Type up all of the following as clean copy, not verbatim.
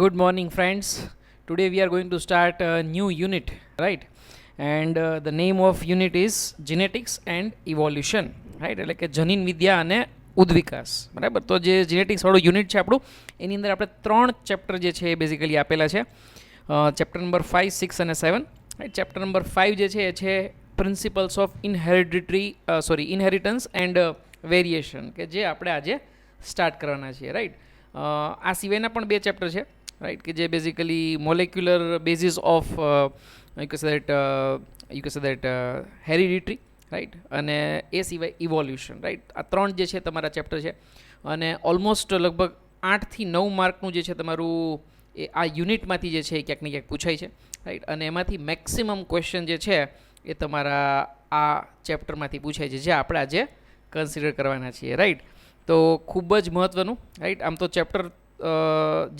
Good morning, friends. Today we are going to start a new unit, right? And the name of unit is Genetics and Evolution, right? એટલે કે જનીન વિદ્યા અને ઉદ્વિકાસ, બરાબર. તો જે genetics વાળું યુનિટ છે આપણું, એની અંદર આપણે 3 ચેપ્ટર જે છે એ બેઝિકલી આપેલા છે. ચેપ્ટર નંબર 5, 6 અને 7, રાઈટ. ચેપ્ટર નંબર 5 જે છે એ છે principles of inheritance and variation, કે જે આપણે આજે સ્ટાર્ટ કરવાના છીએ, રાઈટ. આ સિવાયના પણ 2 ચેપ્ટર છે, રાઈટ, કે જે basically molecular basis of you કે સે દેટ હેરિડિટરી, રાઈટ, અને એ સિવાય ઇવોલ્યુશન, રાઈટ. આ 3 જે છે તમારા ચેપ્ટર છે, અને ઓલમોસ્ટ લગભગ 8 થી 9 માર્કનું જે છે તમારું એ આ યુનિટમાંથી જે છે એ ક્યાંક ને ક્યાંક પૂછાય છે, રાઈટ. અને એમાંથી મેક્સિમમ ક્વેશ્ચન જે છે એ તમારા આ ચેપ્ટરમાંથી પૂછાય છે, જે આપણે આજે કન્સિડર કરવાના છીએ, રાઈટ. તો ખૂબ જ મહત્ત્વનું, રાઈટ. આમ તો ચેપ્ટર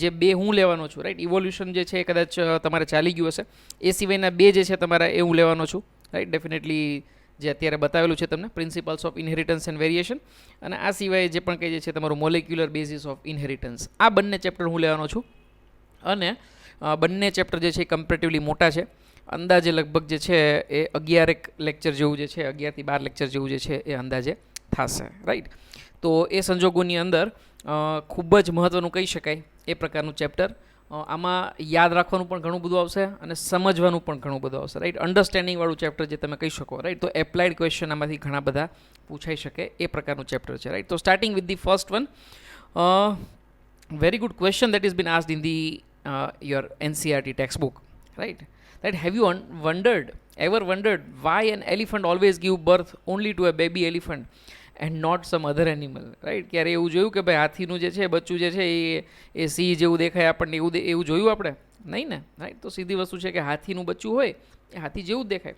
જે 2 હું લેવાનો છું, રાઈટ, ઇવોલ્યુશન જે છે કદાચ તમારે ચાલી ગયું હશે, એ સિવાયના 2 જે છે તમારા એ હું લેવાનો છું, રાઈટ. ડેફિનેટલી જે અત્યારે બતાવેલું છે તમને, principles of inheritance and variation, અને આ સિવાય જે પણ કંઈ જે છે તમારું મોલેક્યુલર બેઝિસ ઓફ ઇનહેરિટન્સ, આ બંને ચેપ્ટર હું લેવાનો છું. અને બંને ચેપ્ટર જે છે એ કમ્પેરેટિવલી મોટા છે. અંદાજે લગભગ જે છે એ 11 લેક્ચર જેવું જે છે, 11 થી 12 લેક્ચર જેવું જે છે એ અંદાજે થશે, રાઈટ. તો એ સંજોગોની અંદર ખૂબ જ મહત્ત્વનું કહી શકાય એ પ્રકારનું ચેપ્ટર. આમાં યાદ રાખવાનું પણ ઘણું બધું આવશે અને સમજવાનું પણ ઘણું બધું આવશે, રાઈટ. અન્ડરસ્ટેન્ડિંગવાળું ચેપ્ટર જે તમે કહી શકો, રાઈટ. તો એપ્લાઇડ ક્વેશ્ચન આમાંથી ઘણા બધા પૂછાઈ શકે એ પ્રકારનું ચેપ્ટર છે, રાઈટ. તો starting with the first one, very good question that has been asked in the your NCERT textbook, right? That have you ever wondered why an elephant always give birth only to a baby elephant and not some other animal, right? ક્યારે એવું જોયું કે ભાઈ હાથીનું જે છે બચ્ચું જે છે એ સિંહ જેવું દેખાય આપણને, એવું જોયું આપણે? નહીં ને, રાઈટ. તો સીધી વસ્તુ છે કે હાથીનું બચ્ચું હોય એ હાથી જેવું જ દેખાય.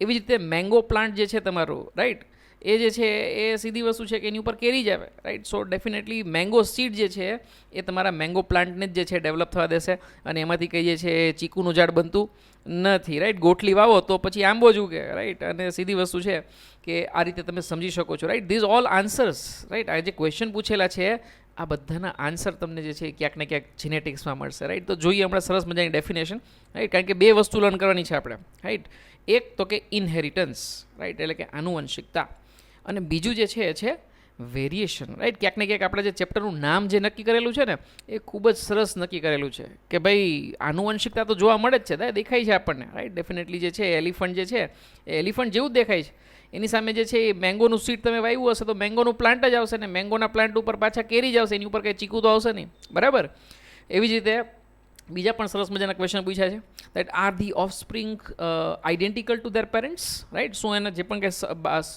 એવી જ રીતે મેંગો પ્લાન્ટ જે છે તમારું, રાઈટ, એ જે છે એ સીધી વસ્તુ છે કે એની ઉપર કેરી જ આવે, right. So definitely mango seed જે છે એ તમારા મેંગો પ્લાન્ટને જ જે છે ડેવલપ થવા દેશે, અને એમાંથી કંઈ જે છે એ ચીકુનું ઝાડ બનતું નથી, રાઈટ. ગોઠલી વાવો તો પછી આંબો જ ઉગે, રાઈટ. અને સીધી વસ્તુ છે કે આ રીતે તમે સમજી શકો છો, right. This all answers, right. આ જે ક્વેશ્ચન પૂછેલા છે આ બધાના આન્સર તમને જે છે ક્યાંક ને ક્યાંક જેનેટિક્સમાં મળશે, રાઈટ. તો જોઈએ હમણાં સરસ મજાની ડેફિનેશન, રાઈટ. કારણ કે 2 વસ્તુ લર્ન કરવાની છે આપણે, રાઈટ. એક તો કે ઇનહેરિટન્સ, રાઈટ, એટલે કે આનુવંશિકતા, અને બીજું જે છે એ છે વેરિએશન, રાઈટ. ક્યાંક ને ક્યાંક આપણે જે ચેપ્ટરનું નામ જે નક્કી કરેલું છે ને એ ખૂબ જ સરસ નક્કી કરેલું છે કે ભાઈ આનુવંશિકતા તો જોવા મળે જ છે, દેખાય છે આપણને, રાઈટ. ડેફિનેટલી જે છે એલિફન્ટ જે છે એ એલિફન્ટ જેવું જ દેખાય છે. એની સામે જે છે એ મેંગોનું સીડ તમે વાવ્યું હશે તો મેંગોનું પ્લાન્ટ જ આવશે, ને મેંગોના પ્લાન્ટ ઉપર પાછા કેરી જ આવશે, એની ઉપર કંઈ ચીકુ તો આવશે નહીં, બરાબર. એવી જ રીતે બીજા પણ સરસ મજાના ક્વેશ્ચન પૂછ્યા છે, that are the offspring identical to their parents, right. શું એના જે પણ કે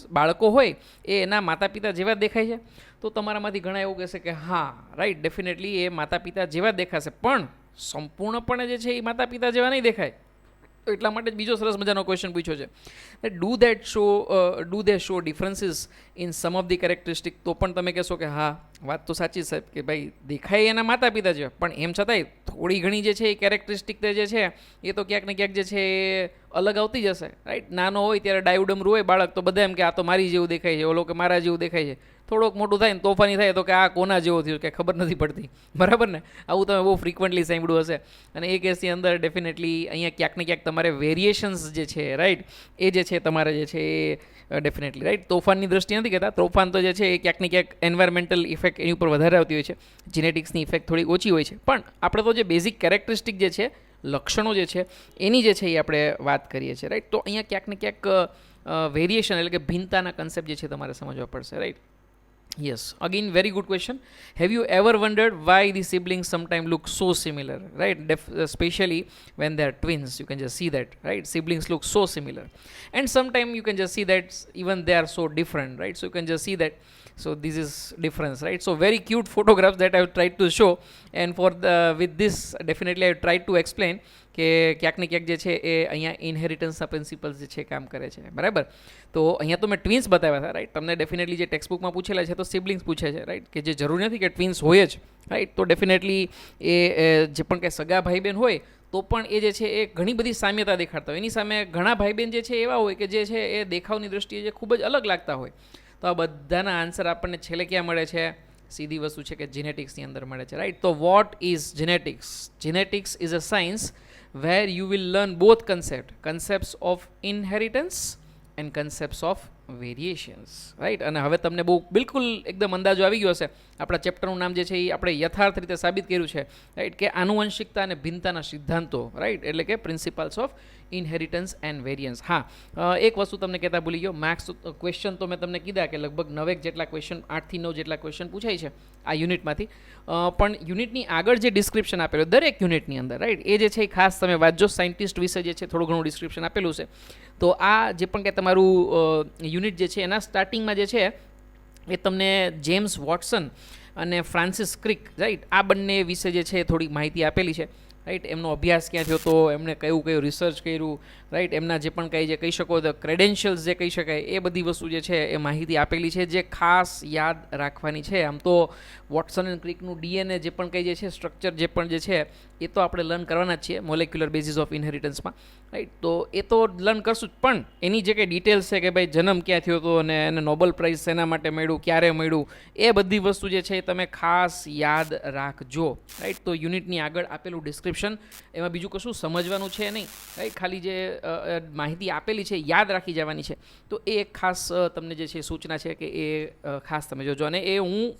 બાળકો હોય એ એના માતા પિતા જેવા દેખાય છે? તો તમારામાંથી ઘણા એવું કહેશે કે હા, રાઈટ, ડેફિનેટલી એ માતા પિતા જેવા દેખાશે, પણ સંપૂર્ણપણે જે છે એ માતા પિતા જેવા નહીં દેખાય. તો એટલા માટે જ બીજો સરસ મજાનો ક્વેશ્ચન પૂછ્યો છે, do they show differences in sum of the characteristic? તો પણ તમે કહેશો કે હા, વાત તો સાચી સાહેબ, કે ભાઈ દેખાય એના માતા પિતા જેવા, પણ એમ છતાંય થોડી ઘણી જે છે એ કેરેક્ટરિસ્ટિક જે છે એ તો ક્યાંક ને ક્યાંક જે છે એ અલગ આવતી જશે, રાઈટ. નાનો હોય ત્યારે ડાયુડમરું હોય બાળક તો બધા એમ કે આ તો મારી જેવું દેખાય છે, ઓલો કે મારા જેવું દેખાય છે. થોડોક મોટું થાય ને તોફાની થાય તો કે આ કોના જેવો થયું કે ખબર નથી પડતી, બરાબર ને. આવું તમે બહુ ફ્રિકવન્ટલી સાંભળ્યું હશે. અને એ કેસની અંદર ડેફિનેટલી અહીંયા ક્યાંક ને ક્યાંક તમારે વેરિએશન્સ જે છે, રાઈટ, એ જે છે તમારે જે છે એ ડેફિનેટલી, રાઈટ. તોફાનની દ્રષ્ટિએ નથી કહેતા, તોફાન તો જે છે એ ક્યાંક ને ક્યાંક એન્વાયરમેન્ટલ ઇફેક્ટ એની ઉપર વધારે આવતી હોય છે, જીનેટિક્સની ઇફેક્ટ થોડી ઓછી હોય છે. પણ આપણે તો જે બેઝિક કેરેક્ટરિસ્ટિક જે છે, લક્ષણો જે છે એની જે છે એ આપણે વાત કરીએ છીએ, રાઈટ. તો અહીંયા ક્યાંક ને ક્યાંક વેરિએશન એટલે કે ભિન્નતાના કન્સેપ્ટ જે છે તમારે સમજવા પડશે, right. Yes, again very good question. Have you ever wondered why the siblings sometimes look so similar, right? Especially when they are twins, you can just see that, right? Siblings look so similar, and sometimes you can just see that even they are so different, right? So you can just see that. So this is difference, right? So very cute photographs that I have tried to show, and with this definitely I have tried to explain કે ક્યાંક ને ક્યાંક જે છે એ અહીંયા ઇનહેરિટન્સના principles જે છે કામ કરે છે, બરાબર. તો અહીંયા તો મેં ટ્વિન્સ બતાવ્યા હતા, રાઈટ. તમને ડેફિનેટલી જે ટેક્સ્ટબુકમાં પૂછેલા છે તો સિબ્લિંગ્સ પૂછે છે, રાઈટ, કે જે જરૂરી નથી કે ટ્વિન્સ હોય જ, રાઈટ. તો ડેફિનેટલી એ જે પણ કંઈ સગા ભાઈ બહેન હોય તો પણ એ જે છે એ ઘણી બધી સામ્યતા દેખાડતા હોય. એની સામે ઘણા ભાઈ બહેન જે છે એવા હોય કે જે છે એ દેખાવની દૃષ્ટિએ જે ખૂબ જ અલગ લાગતા હોય. તો આ બધાના આન્સર આપણને છેલ્લે ક્યાં મળે છે? સીધી વસ્તુ છે કે જેનેટિક્સની અંદર મળે છે, રાઈટ. તો what is genetics? Genetics is a science where you will learn both concepts of inheritance and concepts of variations, right. અને હવે તમને બહુ બિલકુલ એકદમ અંદાજો આવી ગયો હશે. આપણા ચેપ્ટરનું નામ જે છે એ આપણે યથાર્થ રીતે સાબિત કર્યું છે, રાઈટ, કે આનુવંશિકતા અને ભિન્નતાના સિદ્ધાંતો, રાઈટ, એટલે કે principles of inheritance and variance. હા, એક વસ્તુ તમને કહેતા ભૂલી ગયો, માર્ક્સ ક્વેશ્ચન તો મેં તમને કીધા કે લગભગ 9 જેટલા ક્વેશ્ચન, 8 થી 9 જેટલા ક્વેશ્ચન પૂછાય છે આ યુનિટમાંથી. પણ યુનિટની આગળ જે ડિસ્ક્રિપ્શન આપેલું દરેક યુનિટની અંદર, રાઈટ, એ જે છે એ ખાસ તમે વાંચજો. સાયન્ટિસ્ટ વિશે જે છે થોડું ઘણું ડિસ્ક્રિપ્શન આપેલું છે. તો આ જે પણ કે તમારું યુનિટ જે છે એના સ્ટાર્ટિંગમાં જે છે એ તમને જેમ્સ વોટસન અને ફ્રાન્સિસ ક્રિક, રાઈટ, આ બંને વિશે જે છે થોડી માહિતી આપેલી છે, રાઈટ. એમનો અભ્યાસ ક્યાં થયો હતો, એમણે કયું રિસર્ચ કર્યું, રાઈટ, એમના જે પણ કંઈ જે કહી શકો તો ક્રેડેન્શિયલ્સ જે કહી શકાય એ બધી વસ્તુ જે છે એ માહિતી આપેલી છે, જે ખાસ યાદ રાખવાની છે. આમ તો વોટસન એન્ડ ક્રિકનું ડીએનએ જે પણ કંઈ જે છે સ્ટ્રક્ચર જે પણ જે છે એ તો આપણે લર્ન કરવાના જ છીએ મોલેક્યુલર બેઝિસ ઓફ ઇનહેરિટન્સમાં, રાઈટ. તો એ તો લર્ન કરશું જ, પણ એની જે કંઈ ડિટેલ્સ છે કે ભાઈ જન્મ ક્યાં થયો હતો અને એને નોબેલ પ્રાઇઝ શેના માટે મળ્યું, ક્યારે મળ્યું, એ બધી વસ્તુ જે છે એ તમે ખાસ યાદ રાખજો, રાઈટ. તો યુનિટની આગળ આપેલું ડિસ્ક્રિપ્શન, એમાં બીજું કશું સમજવાનું છે નહીં, રાઈટ. ખાલી જે માહિતી આપેલી છે યાદ રાખી જવાની છે. તો એ એક ખાસ તમને જે છે સૂચના છે કે એ ખાસ તમે જોજો. અને એ હું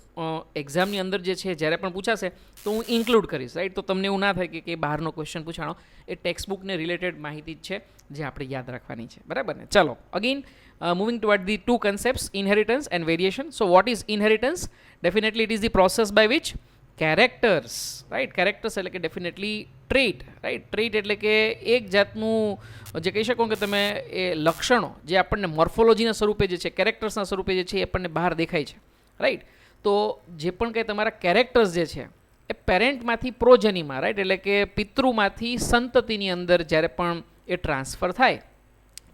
એક્ઝામની અંદર જે છે જ્યારે પણ પૂછાશે તો હું ઇન્ક્લુડ કરીશ, રાઈટ. તો તમને એવું ના થાય કે બહારનો ક્વેશ્ચન પૂછાણો, એ ટેક્સ્ટબુકને રિલેટેડ માહિતી જ છે જે આપણે યાદ રાખવાની છે, બરાબર ને. ચલો, again moving toward the two concepts, inheritance and variation. So what is inheritance? Definitely it is the process by which characters, right, characters એટલે કે ડેફિનેટલી ટ્રેટ, રાઈટ. ટ્રેટ એટલે કે એક જાતનું જે કહી શકો કે તમે એ લક્ષણો જે આપણને મોર્ફોલોજીના સ્વરૂપે જે છે, કેરેક્ટર્સના સ્વરૂપે જે છે એ આપણને બહાર દેખાય છે, રાઈટ. તો જે પણ કંઈ તમારા કેરેક્ટર્સ જે છે એ પેરેન્ટમાંથી પ્રોજનીમાં, રાઈટ, એટલે કે પિતૃમાંથી સંતતિની અંદર જ્યારે પણ એ ટ્રાન્સફર થાય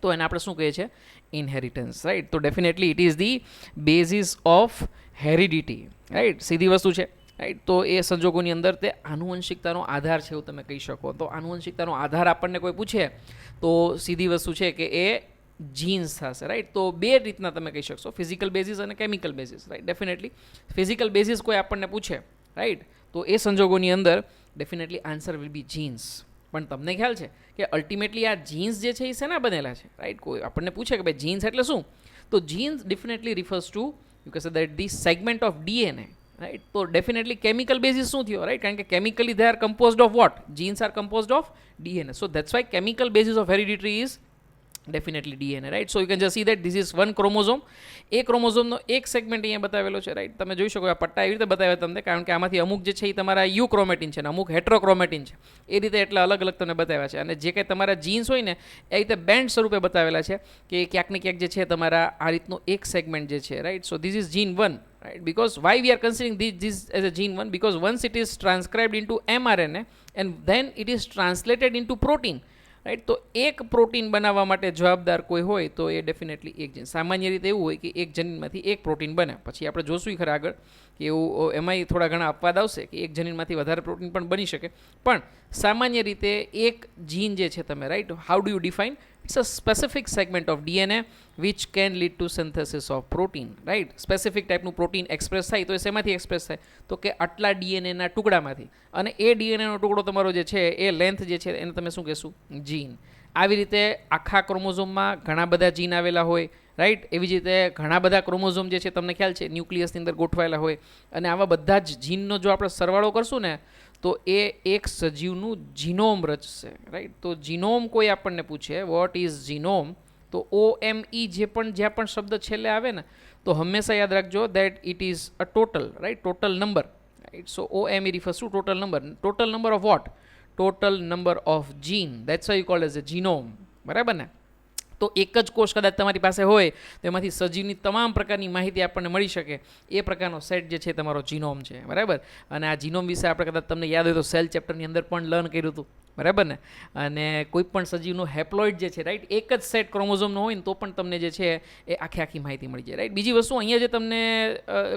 તો એને આપણે શું કહીએ છીએ? Inheritance, right. તો definitely it is the basis of heredity, right. સીધી વસ્તુ છે, રાઈટ. તો એ સંજોગોની અંદર તે આનુવંશિકતાનો આધાર છે એવું તમે કહી શકો. તો આનુવંશિકતાનો આધાર આપણને કોઈ પૂછે તો સીધી વસ્તુ છે કે એ જીન્સ થશે, રાઈટ. તો બે રીતના તમે કહી શકશો, ફિઝિકલ બેઝિસ અને chemical basis, right. Definitely physical basis કોઈ આપણને પૂછે, રાઈટ, તો એ સંજોગોની અંદર definitely answer will be jeans. પણ તમને ખ્યાલ છે કે અલ્ટિમેટલી આ જીન્સ જે છે એ શેના બનેલા છે, રાઈટ. કોઈ આપણને પૂછે કે ભાઈ જીન્સ એટલે શું, તો genes definitely refers to you કે say that the segment of DNA, right. તો ડેફિનેટલી કેમિકલ બેઝિસ શું થયો, રાઈટ, કારણ કે chemically they are composed of what? Genes are composed of DNA. So that's why chemical basis of hereditary is definitely DNA, right. So you can just see that this is one chromosome. એ ક્રોમોઝોમનો એક segment અહીંયા બતાવેલો છે, right. તમે જોઈ શકો આ પટ્ટા એવી રીતે બતાવ્યા તમને, કારણ કે આમાંથી અમુક જે છે એ તમારા યુ ક્રોમેટિન છે ને અમુક હેટ્રોક્રોમેટિન છે, એ રીતે એટલે અલગ અલગ તમને બતાવ્યા છે. અને જે કંઈ તમારા જીન્સ હોય ને એ રીતે બેન્ડ સ્વરૂપે બતાવેલા છે કે ક્યાંક ને ક્યાંક જે છે તમારા આ રીતનું એક સેગમેન્ટ જે છે, right. So this is gene 1, right. Because why we are considering this as a gene 1? Because once it is transcribed into mRNA and then it is translated into protein, right. તો એક protein બનાવવા માટે જવાબદાર કોઈ હોય તો એ definitely એક જીન. સામાન્ય રીતે એવું હોય કે એક જનીનમાંથી એક પ્રોટીન બને, પછી આપણે જોશું ખરા આગળ કે એવું એમાંય થોડા ઘણા અપવાદ આવશે કે એક જનીનમાંથી વધારે પ્રોટીન પણ બની શકે. પણ સામાન્ય રીતે એક જીન જે છે તમે, right, how do you define? It's a specific segment of DNA which can lead to synthesis of protein, right. Specific ટાઈપનું પ્રોટીન એક્સપ્રેસ થાય તો એ શેમાંથી એક્સપ્રેસ થાય? તો કે આટલા ડીએનએના ટુકડામાંથી. અને એ ડીએનએનો ટુકડો તમારો જે છે એ લેન્થ જે છે એને તમે શું કહેશું? જીન. આવી રીતે આખા ક્રોમોઝોમમાં ઘણા બધા જીન આવેલા હોય, રાઈટ. એવી જ રીતે ઘણા બધા ક્રોમોઝોમ જે છે તમને ખ્યાલ છે ન્યુક્લિયસની અંદર ગોઠવાયેલા હોય, અને આવા બધા જ જીનનો જો આપણે સરવાળો કરશું ને તો એ એક સજીવનું જીનોમ રચશે, રાઈટ. તો જીનોમ કોઈ આપણને પૂછે વોટ ઇઝ જીનોમ, તો OME જે પણ જ્યાં પણ શબ્દ છેલ્લે આવે ને તો હંમેશા યાદ રાખજો that it is a total, right, total number, right. So OME refers to total number of what? Total number of gene. That's why you called as a genome, બરાબર ને. તો એક જ કોષ કદાચ તમારી પાસે હોય તો એમાંથી સજીવની તમામ પ્રકારની માહિતી આપણને મળી શકે, એ પ્રકારનો સેટ જે છે તમારો જીનોમ છે, બરાબર. અને આ જીનોમ વિશે આપણે કદાચ તમને યાદ હોય તો સેલ ચેપ્ટરની અંદર પણ લર્ન કર્યું હતું, બરાબર ને. અને કોઈ પણ સજીવનું હેપ્લોઇડ જે છે, રાઈટ, એક જ સેટ ક્રોમોઝોમનો હોય ને તો પણ તમને જે છે એ આખી માહિતી મળી જાય, રાઈટ. બીજી વસ્તુ અહીંયા જે તમને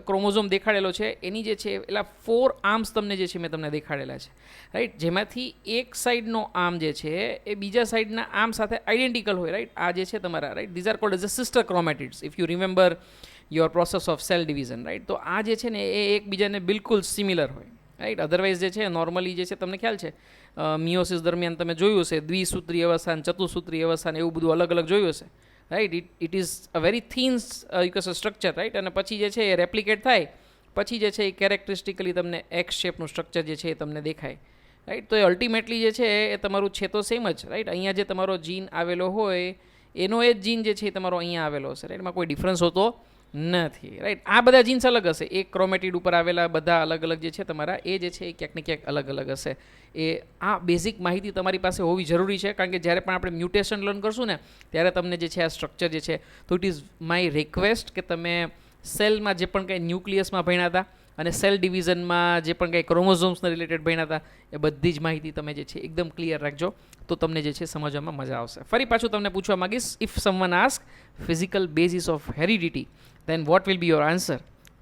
ક્રોમોઝોમ દેખાડેલો છે એની જે છે એટલા 4 આર્મ્સ તમને જે છે મેં તમને દેખાડેલા છે, રાઈટ. જેમાંથી એક સાઈડનો આર્મ જે છે એ બીજા સાઈડના આર્મ સાથે આઈડેન્ટિકલ હોય, રાઈટ. આ જે છે તમારા, right, these are cold as a sister chromatids. If you remember your process of cell division, right. તો આ જે છે ને એ એકબીજાને બિલકુલ સિમિલર હોય, રાઈટ. અધરવાઇઝ જે છે નોર્મલી જે છે તમને ખ્યાલ છે મિયોસિસ દરમિયાન તમે જોયું હશે દ્વિસૂત્રીય અવસ્થાન, ચતુસૂત્રીય અવસ્થાન એવું બધું અલગ અલગ જોયું હશે, right. It is a very thin structure, right. અને પછી જે છે એ રેપ્લિકેટ થાય પછી જે છે એ કેરેક્ટરિસ્ટિકલી તમને એક્સ શેપનું સ્ટ્રક્ચર જે છે એ તમને દેખાય, રાઈટ. તો એ અલ્ટિમેટલી જે છે એ તમારું છે તો સેમ જ, રાઈટ. અહીંયા જે તમારો જીન આવેલો હોય એનો એ જ જીન જે છે એ તમારો અહીંયા આવેલો હશે, રાઈટ. એમાં કોઈ ડિફરન્સ હોતો નથી, રાઈટ. આ બધા જીન્સ અલગ હશે, એક ક્રોમેટિડ ઉપર આવેલા બધા અલગ અલગ જે છે તમારા એ જે છે એ ક્યાંક ને ક્યાંક અલગ અલગ હશે. એ આ બેઝિક માહિતી તમારી પાસે હોવી જરૂરી છે, કારણ કે જ્યારે પણ આપણે મ્યુટેશન લર્ન કરશું ને ત્યારે તમને જે છે આ સ્ટ્રક્ચર જે છે, તો ઇટ ઇઝ માય રિક્વેસ્ટ કે તમે સેલમાં જે પણ કંઈ ન્યુક્લિયસમાં ભણ્યા હતા અને સેલ ડિવિઝનમાં જે પણ કંઈ ક્રોમોઝોમ્સને રિલેટેડ ભણ્યા હતા એ બધી જ માહિતી તમે જે છે એકદમ ક્લિયર રાખજો, તો તમને જે છે સમજવામાં મજા આવશે. ફરી પાછું તમને પૂછવા માંગીશ, if someone ask physical basis of heredity, then what will be your answer?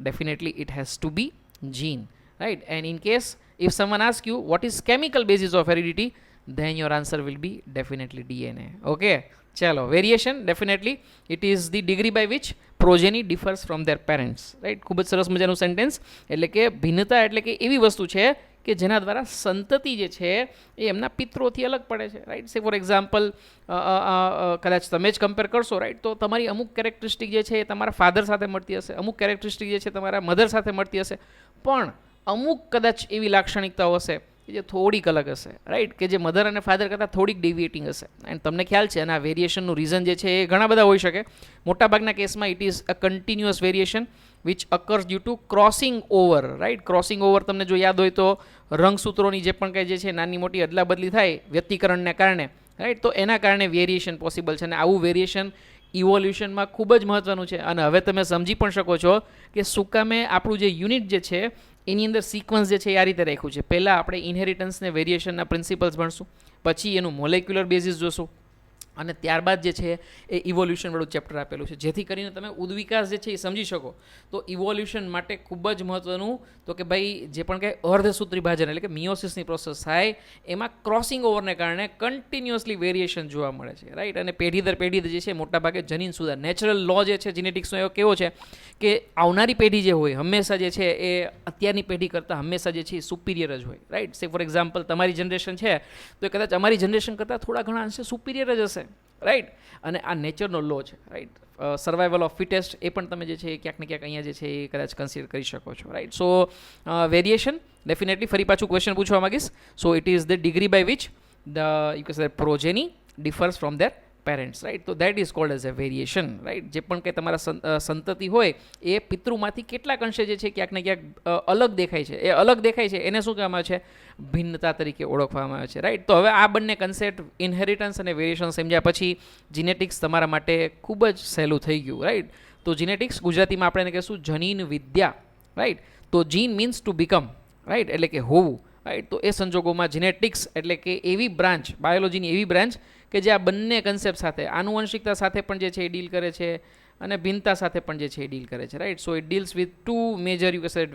Definitely it has to be gene, right? And in case if someone asks you what is chemical basis of heredity, then your answer will be definitely DNA. Okay, chalo. Variation, definitely it is the degree by which progeny differs from their parents, right? ખૂબ જ સરસ મજાનું sentence. એટલે કે ભિન્નતા એટલે કે એવી વસ્તુ છે કે જેના દ્વારા સંતતિ જે છે એ એમના પિત્રોથી અલગ પડે છે, રાઈટ. સે ફોર એક્ઝામ્પલ કદાચ તમે જ કમ્પેર કરશો, રાઈટ, તો તમારી અમુક કેરેક્ટરિસ્ટિક જે છે એ તમારા ફાધર સાથે મળતી હશે, અમુક કેરેક્ટરિસ્ટિક જે છે તમારા મધર સાથે મળતી હશે, પણ અમુક કદાચ એવી લાક્ષણિકતાઓ હશે કે જે થોડીક અલગ હશે, રાઈટ, કે જે મધર અને ફાધર કરતાં થોડીક ડેવિએટિંગ હશે. એન્ડ તમને ખ્યાલ છે અને આ વેરિએશનનું રીઝન જે છે એ ઘણા બધા હોઈ શકે. મોટાભાગના કેસમાં it is a continuous variation which occurs due to crossing over, right. Crossing over તમને જો યાદ હોય તો રંગસૂત્રોની જે પણ કંઈ જે છે નાની મોટી અદલા બદલી થાય વ્યક્તિકરણને કારણે, રાઈટ, તો એના કારણે વેરિએશન પોસિબલ છે. અને આવું વેરિએશન ઇવોલ્યુશનમાં ખૂબ જ મહત્ત્વનું છે. અને હવે તમે સમજી પણ શકો છો કે શું કામે આપણું જે યુનિટ જે છે એની અંદર સિક્વન્સ જે છે એ આ રીતે રાખ્યું છે. પહેલાં આપણે ઇનહેરિટન્સને વેરિએશનના પ્રિન્સિપલ્સ ભણશું, પછી એનું મોલેક્યુલર બેઝિસ જોશું, અને ત્યારબાદ જે છે એ ઇવોલ્યુશનવાળું ચેપ્ટર આપેલું છે, જેથી કરીને તમે ઉદ્વિકાસ જે છે એ સમજી શકો. તો ઇવોલ્યુશન માટે ખૂબ જ મહત્ત્વનું તો કે ભાઈ જે પણ કંઈ અર્ધસૂત્રી વિભાજન એટલે કે મિયોસિસની પ્રોસેસ થાય એમાં ક્રોસિંગ ઓવરને કારણે કન્ટિન્યુઅસલી વેરિએશન જોવા મળે છે, રાઈટ. અને પેઢી દર પેઢી જે છે મોટાભાગે જનીન સુધાર નેચરલ લો જે છે જીનેટિક્સનો એવો કેવો છે કે આવનારી પેઢી જે હોય હંમેશા જે છે એ અત્યારની પેઢી કરતાં હંમેશા જે છે એ સુપિરિયર જ હોય, રાઈટ. સે ફોર એક્ઝામ્પલ તમારી જનરેશન છે તો એ કદાચ અમારી જનરેશન કરતાં થોડા ઘણા અંશે સુપિરિયર જ હશે, રાઈટ. અને આ નેચરનો લો છે, રાઈટ. સર્વાઈવલ ઓફ ફિટેસ્ટ એ પણ તમે જે છે એ ક્યાંક ને ક્યાંક અહીંયા જે છે એ કદાચ કન્સિડર કરી શકો છો, રાઈટ. સો વેરિએશન ડેફિનેટલી ફરી પાછું ક્વેશ્ચન પૂછવા માંગીશ. So it is the degree by which the you can say progeny differs from their parents, right. તો that is called as a variation, right. જે પણ કંઈ તમારા સંતતિ હોય એ પિતૃમાંથી કેટલાક અંશે જે છે ક્યાંક ને ક્યાંક અલગ દેખાય છે, એ અલગ દેખાય છે એને શું કહેવામાં આવે છે? ભિન્નતા તરીકે ઓળખવામાં આવે છે, રાઈટ. તો હવે આ બંને કન્સેપ્ટ ઇનહેરિટન્સ અને વેરિએશન સમજ્યા પછી જીનેટિક્સ તમારા માટે ખૂબ જ સહેલું થઈ ગયું, રાઈટ. તો જીનેટિક્સ ગુજરાતીમાં આપણે એને કહીશું જનીન વિદ્યા, રાઈટ. તો જીન મીન્સ ટુ બીકમ, રાઈટ, એટલે કે હોવું, રાઈટ. તો એ સંજોગોમાં જીનેટિક્સ એટલે કે એવી બ્રાન્ચ, બાયોલોજીની એવી બ્રાન્ચ કે જે આ બંને કન્સેપ્ટ સાથે આનુવંશિકતા સાથે પણ જે છે એ ડીલ કરે છે અને ભિન્નતા સાથે પણ જે છે એ ડીલ કરે છે, right. So it deals with two major you can say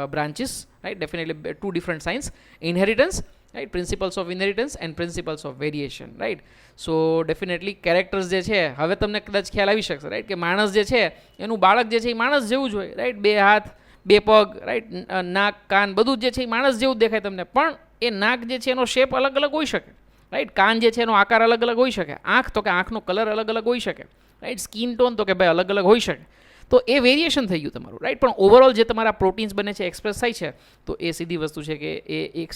branches, right. Definitely two different science, inheritance, right, principles of inheritance and principles of variation, right. So definitely characters જે છે હવે તમને કદાચ ખ્યાલ આવી શકશે, રાઈટ, કે માણસ જે છે એનું બાળક જે છે એ માણસ જેવું જ હોય, રાઈટ. બે હાથ, બે પગ, રાઈટ, નાક, કાન બધું જ જે છે એ માણસ જેવું જ દેખાય તમને, પણ એ નાક જે છે એનો શેપ અલગ અલગ હોઈ શકે, રાઈટ. કાન જે છે એનો આકાર અલગ અલગ હોઈ શકે, આંખ તો કે આંખનો કલર અલગ અલગ હોઈ શકે, રાઈટ. સ્કિન ટોન તો કે ભાઈ અલગ અલગ હોઈ શકે. તો એ વેરિએશન થઈ ગયું તમારું, રાઈટ. પણ ઓવરઓલ જે તમારા પ્રોટીન્સ બને છે એક્સપ્રેસ થાય છે તો એ સીધી વસ્તુ છે કે એ એક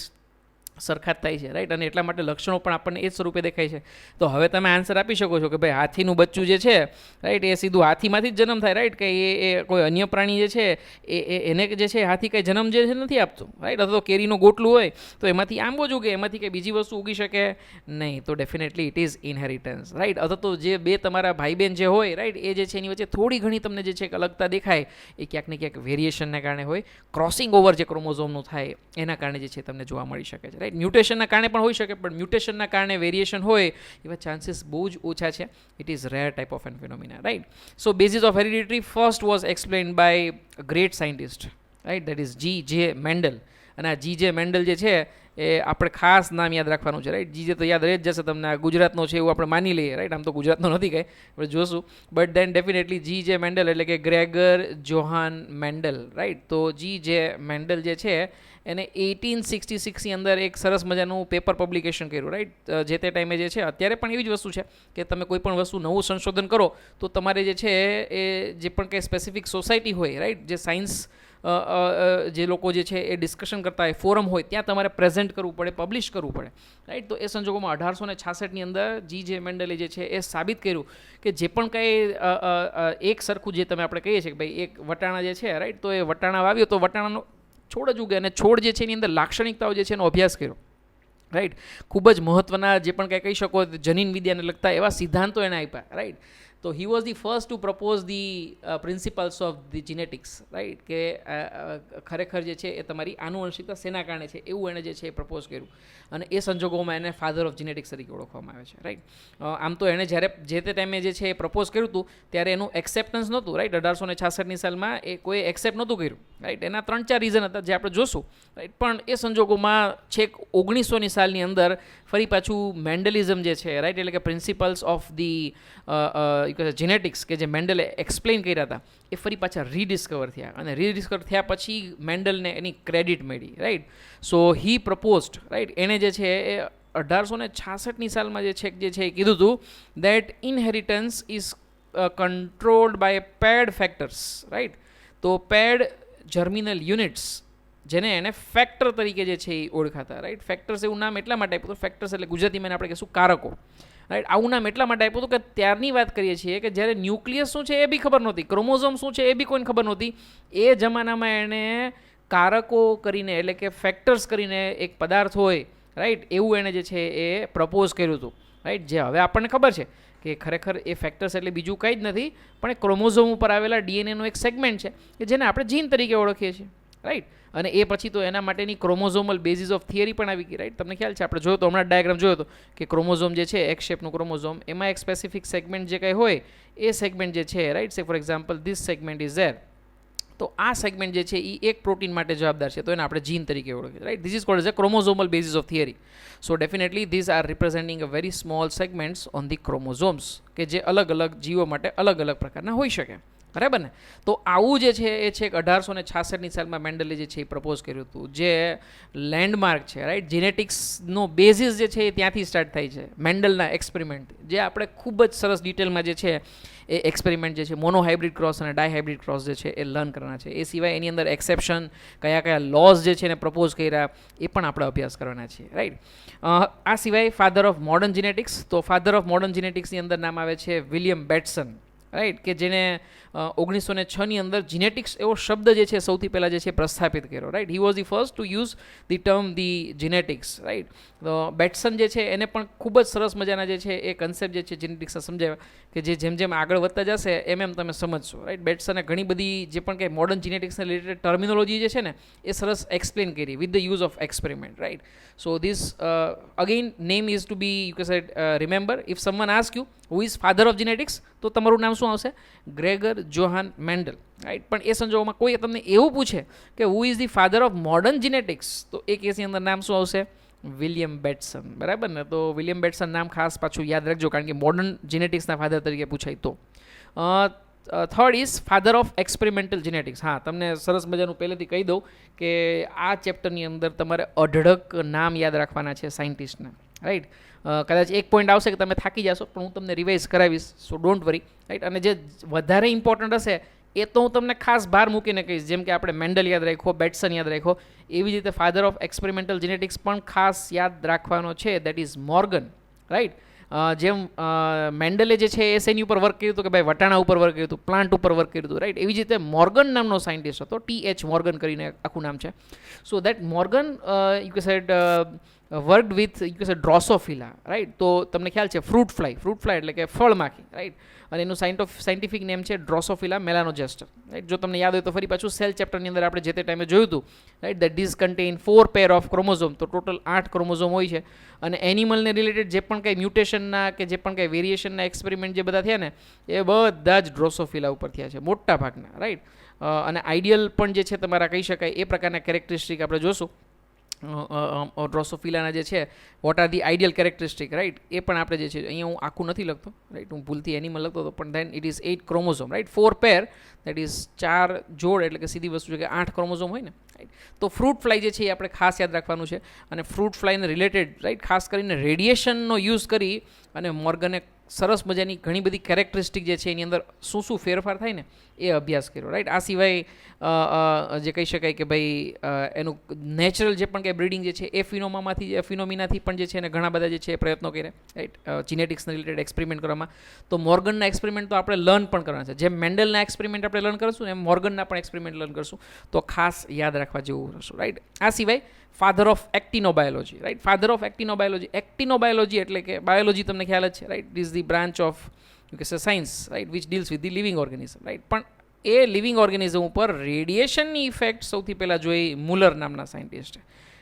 સરખા જ થાય છે, રાઈટ. અને એટલા માટે લક્ષણો પણ આપણને એ જ સ્વરૂપે દેખાય છે. તો હવે તમે આન્સર આપી શકો છો કે ભાઈ હાથીનું બચ્ચું જે છે, રાઈટ, એ સીધું હાથીમાંથી જ જન્મ થાય, રાઈટ, કે એ કોઈ અન્ય પ્રાણી જે છે એને જે છે હાથી કંઈ જન્મ જે છે નથી આપતું, રાઈટ. અથવા તો કેરીનું ગોટલું હોય તો એમાંથી આંબો જ ઉગે, એમાંથી કંઈ બીજી વસ્તુ ઉગી શકે નહીં. તો definitely it is inheritance, right. અથવા તો જે બે તમારા ભાઈ બહેન જે હોય, રાઈટ, એ જે છે એની વચ્ચે થોડી ઘણી તમને જે છે અલગતા દેખાય એ ક્યાંક ને ક્યાંક વેરિએશનને કારણે હોય, ક્રોસિંગ ઓવર જે ક્રોમોઝોમનું થાય એના કારણે જે છે તમને જોવા મળી શકે છે, રાઈટ. મ્યુટેશનના કારણે પણ હોઈ શકે, પણ મ્યુટેશનના કારણે વેરિએશન હોય એવા ચાન્સીસ બહુ જ ઓછા છે. It is rare type of an phenomena, right. So basis of heredity first was explained by a great scientist, right, that is G.J. Mendel. અને આ જી જે મેન્ડલ જે છે એ આપણે ખાસ નામ યાદ રાખવાનું છે, રાઈટ. જી જે તો યાદ રહી જ જશે તમને, આ ગુજરાતનો છે એવું આપણે માની લઈએ, રાઈટ. આમ તો ગુજરાતનો નથી કંઈ, આપણે જોશું, બટ દેન ડેફિનેટલી જી જે મેન્ડલ એટલે કે ગ્રેગર જોહાન મેન્ડલ, રાઈટ. તો જી જે મેન્ડલ જે છે એને 1866ની અંદર એક સરસ મજાનું પેપર પબ્લિકેશન કર્યું, રાઈટ. જે તે ટાઈમે જે છે, અત્યારે પણ એવી જ વસ્તુ છે કે તમે કોઈ પણ વસ્તુ નવું સંશોધન કરો તો તમારે જે છે એ જે પણ કંઈ સ્પેસિફિક સોસાયટી હોય, રાઈટ, જે સાયન્સ જે લોકો જે છે એ ડિસ્કશન કરતા હોય, ફોરમ હોય, ત્યાં તમારે પ્રેઝન્ટ કરવું પડે, પબ્લિશ કરવું પડે, રાઈટ. તો એ સંજોગોમાં 1866ની અંદર જી જે મેન્ડલે જે છે એ સાબિત કર્યું કે જે પણ કંઈ એક સરખું જે તમે આપણે કહીએ છીએ કે ભાઈ એક વટાણા જે છે, રાઈટ, તો એ વટાણા વાવ્યો તો વટાણાનો છોડ જ ઉગે, અને છોડ જે છે એની અંદર લાક્ષણિકતાઓ જે છે એનો અભ્યાસ કર્યો, રાઈટ. ખૂબ જ મહત્ત્વના જે પણ કંઈ કહી શકો જનીન વિદ્યાને લગતા એવા સિદ્ધાંતો એને આપ્યા, રાઈટ. તો he was the first to propose the principles of the genetics, right, કે ખરેખર જે છે એ તમારી આનુવંશિકતા શેના કારણે છે એવું એણે જે છે એ પ્રપોઝ કર્યું, અને એ સંજોગોમાં એને ફાધર ઓફ જીનેટિક્સ તરીકે ઓળખવામાં આવે છે, રાઈટ. આમ તો એણે જ્યારે જે તે ટાઈમે જે છે એ પ્રપોઝ કર્યું હતું ત્યારે એનું એક્સેપ્ટન્સ નહોતું, રાઈટ. 1866ની સાલમાં એ કોઈ એક્સેપ્ટ નહોતું કર્યું, રાઈટ. એના 3-4 રીઝન હતા જે આપણે જોશું, રાઈટ. પણ એ સંજોગોમાં છેક 1900ની સાલની અંદર ફરી પાછું મેન્ડલિઝમ જે છે, રાઈટ, એટલે કે પ્રિન્સિપલ્સ ઓફ ધી જીનેટિક્સ કે જે મેન્ડલે એક્સપ્લેન કર્યા હતા એ ફરી પાછા રીડિસ્કવર થયા, અને રીડિસ્કવર થયા પછી મેન્ડલને એની ક્રેડિટ મળી, રાઈટ. સો હી પ્રપોઝડ, રાઈટ, એણે જે છે એ 1866ની સાલમાં જે છે એ કીધું હતું that inheritance is controlled by paired factors, right. તો પેડ જર્મિનલ યુનિટ્સ જેને એને ફેક્ટર તરીકે જે છે એ ઓળખાતા, રાઈટ. ફેક્ટર્સ એવું નામ એટલા માટે આપ્યું હતું, ફેક્ટર્સ એટલે ગુજરાતીમાં આપણે કહીશું કારકો, રાઈટ. આવું નામ એટલા માટે આપ્યું હતું કે ત્યારની વાત કરીએ છીએ કે જ્યારે ન્યુક્લિયસ શું છે એ બી ખબર નહોતી, ક્રોમોઝોમ શું છે એ બી કોઈને ખબર નહોતી. એ જમાનામાં એણે કારકો કરીને એટલે કે ફેક્ટર્સ કરીને એક પદાર્થ હોય, રાઈટ, એવું એણે જે છે એ પ્રપોઝ કર્યું હતું, રાઈટ. જે હવે આપણને ખબર છે કે ખરેખર એ ફેક્ટર્સ એટલે બીજું કંઈ જ નથી પણ એ ક્રોમોઝોમ ઉપર આવેલા ડીએનએનો એક સેગમેન્ટ છે કે જેને આપણે જીન તરીકે ઓળખીએ છીએ, રાઈટ. અને એ પછી તો એના માટેની ક્રોમોઝોમલ બેઝિસ ઓફ થિયરી પણ આવી ગઈ, રાઈટ. તમને ખ્યાલ છે, આપણે જોયો તો હમણાં ડાયાગ્રામ જોયો હતો કે ક્રોમોઝોમ જે છે એક્સ શેપનું ક્રોમોઝોમ, એમાં એક સ્પેસિફિક સેગમેન્ટ જે કંઈ હોય એ સેગમેન્ટ જે છે, right, say for example this segment is there, તો આ સેગમેન્ટ જે છે એ એક પ્રોટીન માટે જવાબદાર છે, તો એને આપણે જીન તરીકે ઓળખીએ, right. This is called as a chromosomal basis of theory. So definitely this are representing a very small segments on the chromosomes કે જે અલગ અલગ જીવો માટે અલગ અલગ પ્રકારના હોઈ શકે, બરાબર ને. તો આવું જે છે એ છે 1866ની સાલમાં મેન્ડલે જે છે એ પ્રપોઝ કર્યું હતું, જે લેન્ડમાર્ક છે, રાઈટ. જીનેટિક્સનો બેઝિસ જે છે એ ત્યાંથી સ્ટાર્ટ થાય છે, મેન્ડલના એક્સપેરિમેન્ટ, જે આપણે ખૂબ જ સરસ ડિટેલમાં જે છે એ એક્સપેરિમેન્ટ જે છે મોનોહાઇબ્રિડ ક્રોસ અને ડાયહાઇબ્રિડ ક્રોસ જે છે એ લર્ન કરવાના છે. એ સિવાય એની અંદર એક્સેપ્શન કયા કયા લોઝ જે છે એને પ્રપોઝ કર્યા એ પણ આપણે અભ્યાસ કરવાના છીએ, રાઈટ. આ સિવાય ફાધર ઓફ મોડર્ન જીનેટિક્સ, તો ફાધર ઓફ મોડર્ન જીનેટિક્સની અંદર નામ આવે છે વિલિયમ બેટસન, રાઈટ, કે જેને 1906ની અંદર જીનેટિક્સ એવો શબ્દ જે છે સૌથી પહેલાં જે છે પ્રસ્થાપિત કર્યો, right. He was the first to use the term the genetics, right. તો બેટસન જે છે એને પણ ખૂબ જ સરસ મજાના જે છે એ કન્સેપ્ટ જે છે જીનેટિક્સના સમજાવ્યા કે જે જેમ જેમ આગળ વધતા જશે એમ તમે સમજશો, રાઈટ. બેટસને ઘણી બધી જે પણ કંઈ મોડર્ન જીનેટિક્સને રિલેટેડ ટર્મિનોલોજી જે છે ને એ સરસ એક્સપ્લેન કરી with the use of experiment, right. So this again name is to be you can said remember. If someone ask you who is father of genetics, તો તમારું નામ શું આવશે? Gregor Johann Mendel, right. પણ એ સંજોગોમાં કોઈ તમને એવું પૂછે કે who is the father of modern genetics, તો એ કેસની અંદર નામ શું આવશે? વિલિયમ બેટસન, બરાબર ને. તો વિલિયમ બેટસન નામ ખાસ પાછું યાદ રાખજો, કારણ કે મોડર્ન જીનેટિક્સના ફાધર તરીકે પૂછાય તો. Third is father of experimental genetics. હા, તમને સરસ મજાનું પહેલેથી કહી દઉં કે આ ચેપ્ટરની અંદર તમારે અઢળક નામ યાદ રાખવાના છે સાયન્ટિસ્ટના, રાઈટ. કદાચ એક પોઈન્ટ આવશે કે તમે થાકી જશો, પણ હું તમને રિવાઇઝ કરાવીશ, સો ડોન્ટ વરી, રાઈટ. અને જે વધારે ઇમ્પોર્ટન્ટ હશે એ તો હું તમને ખાસ બહાર મૂકીને કહીશ, જેમ કે આપણે મેન્ડલ યાદ રાખ્યો, બેટસન યાદ રાખ્યો, એવી જ રીતે ફાધર ઓફ એક્સપેરિમેન્ટલ જીનેટિક્સ પણ ખાસ યાદ રાખવાનો છે, દેટ ઇઝ મોર્ગન, રાઈટ. જેમ મેન્ડલે જે છે એ શેની ઉપર વર્ક કર્યું હતું કે ભાઈ વટાણા ઉપર વર્ક કર્યું હતું, પ્લાન્ટ ઉપર વર્ક કર્યું હતું, રાઈટ. એવી જ રીતે મોર્ગન નામનો સાયન્ટિસ્ટ હતો, TH મોર્ગન કરીને આખું નામ છે. So that Morgan you can sad worked with you can sad Drosophila, right. તો તમને ખ્યાલ છે ફ્રૂટ ફ્લાય એટલે કે ફળમાખી, રાઈટ. અને એનું સાયન્ટિફિક નેમ છે ડ્રોસોફિલા મેલાનોજેસ્ટર, રાઈટ. જો તમને યાદ હોય તો ફરી પાછું સેલ ચેપ્ટરની અંદર આપણે જે તે ટાઈમે જોયું હતું, right. That this contain 4 pair of chromosome, તો ટોટલ 8 ક્રોમોઝોમ હોય છે. અને એનિમલને રિલેટેડ જે પણ કંઈ મ્યુટેશનના કે જે પણ કંઈ વેરિએશનના એક્સપેરિમેન્ટ જે બધા થયા ને એ બધા જ ડ્રોસોફિલા ઉપર થયા છે મોટા ભાગના, રાઈટ. અને આઈડિયલ પણ જે છે તમારા કહી શકાય એ પ્રકારના કેરેક્ટરિસ્ટિક આપણે જોશું ડ્રોસોફિલાના જે છે what are the ideal characteristic, right, એ પણ આપણે જે છે અહીંયા હું આખું નથી લખતો, રાઈટ, હું ભૂલથી એનિમલ લખતો હતો, પણ than it is 8 chromosome, right, 4 pair, that is 4 જોડ, એટલે કે સીધી વસ્તુ છે કે 8 ક્રોમોઝોમ હોય ને, રાઈટ. તો ફ્રૂટ ફ્લાય જે છે એ આપણે ખાસ યાદ રાખવાનું છે, અને ફ્રૂટ ફ્લાયને રિલેટેડ, રાઈટ, ખાસ કરીને રેડિયેશનનો યુઝ કરી અને મોર્ગને સરસ મજાની ઘણી બધી કેરેક્ટરિસ્ટિક જે છે એની અંદર શું ફેરફાર થાય ને એ અભ્યાસ કર્યો, રાઈટ. આ સિવાય જે કહી શકાય કે ભાઈ એનું નેચરલ જે પણ કંઈ બ્રીડિંગ જે છે એ ફિનોમિનાથી પણ જે છે એને ઘણા બધા જે છે પ્રયત્નો કર્યા, રાઈટ, જીનેટિક્સને રિલેટેડ એક્સપેરિમેન્ટ કરવામાં. તો મોર્ગનના એક્સપેરિમેન્ટ તો આપણે લર્ન પણ કરવાના છે, જેમ મેન્ડલના એક્સપેરિમેન્ટ આપણે લર્ન કરશું ને એમ મોર્ગનના પણ એક્સપેરિમેન્ટ લર્ન કરશું, તો ખાસ યાદ રાખવા જેવું હશે, રાઈટ. આ સિવાય father of actinobiology, right, father of actinobiology એટલે કે બાયોલોજી તમને ખ્યાલ જ છે, right, it is the branch of you can science, right, which deals with the living organism, right. પણ એ લિવિંગ ઓર્ગેનિઝમ ઉપર રેડિયેશનની ઇફેક્ટ સૌથી પહેલાં જોઈ મુલર નામના સાયન્ટિસ્ટે,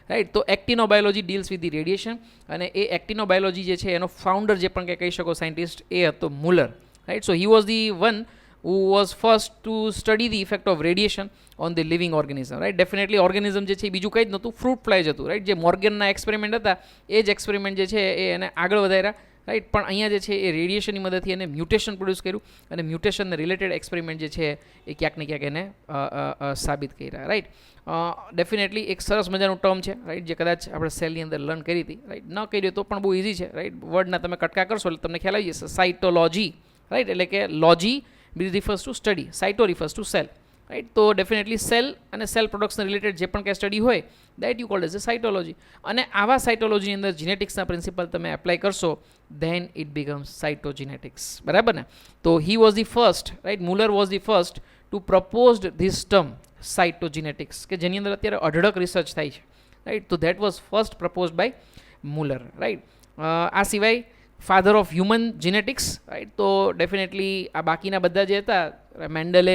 રાઈટ. તો એક્ટિનોબાયોલોજી ડીલ્સ વિથ ધી રેડિયેશન, અને એ એક્ટિનોબાયોલોજી જે છે એનો ફાઉન્ડર જે પણ કહી શકો સાયન્ટિસ્ટ એ હતો Muller, right. So he was the one who was first to study the effect of radiation on the living organism, right. Definitely organism જે છે એ બીજું કંઈ જ નહોતું, ફ્રૂટ ફ્લાય જ હતું, રાઈટ. જે મોર્ગનના એક્સપેરિમેન્ટ હતા એ જ એક્સપેરિમેન્ટ જે છે એ એને આગળ વધાર્યા, રાઈટ. પણ અહીંયા જે છે એ રેડિયેશનની મદદથી એને મ્યુટેશન પ્રોડ્યુસ કર્યું, અને મ્યુટેશનને રિલેટેડ એક્સપેરિમેન્ટ જે છે એ ક્યાંક ને ક્યાંક એને સાબિત કર્યા, રાઈટ. ડેફિનેટલી એક સરસ મજાનું ટર્મ છે, રાઈટ, જે કદાચ આપણે સેલની અંદર લર્ન કરી હતી, રાઈટ. ન કરી તો પણ બહુ ઇઝી છે, રાઈટ. વર્ડના તમે કટકા કરશો એટલે તમને ખ્યાલ આવી જશે. સાઇટોલોજી, રાઈટ, એટલે કે logy refers to study, cyto refers to cell, right. તો ડેફિનેટલી સેલ અને સેલ પ્રોડક્ટ્સને રિલેટેડ જે પણ કંઈ સ્ટડી હોય that you called as a cytology, અને આવા સાઇટોલોજીની અંદર જીનેટિક્સના પ્રિન્સિપલ તમે એપ્લાય કરશો ધેન ઇટ બિકમ્સ સાઇટોજીનેટિક્સ, બરાબર ને. તો he was the first, right, Muller was the first to proposed this term cytogenetics, કે જેની અંદર અત્યારે અઢળક રિસર્ચ થાય છે, રાઈટ. તો that was first proposed by Muller, right. આ સિવાય father of human genetics, right. તો ડેફિનેટલી આ બાકીના બધા જે હતા મેન્ડલે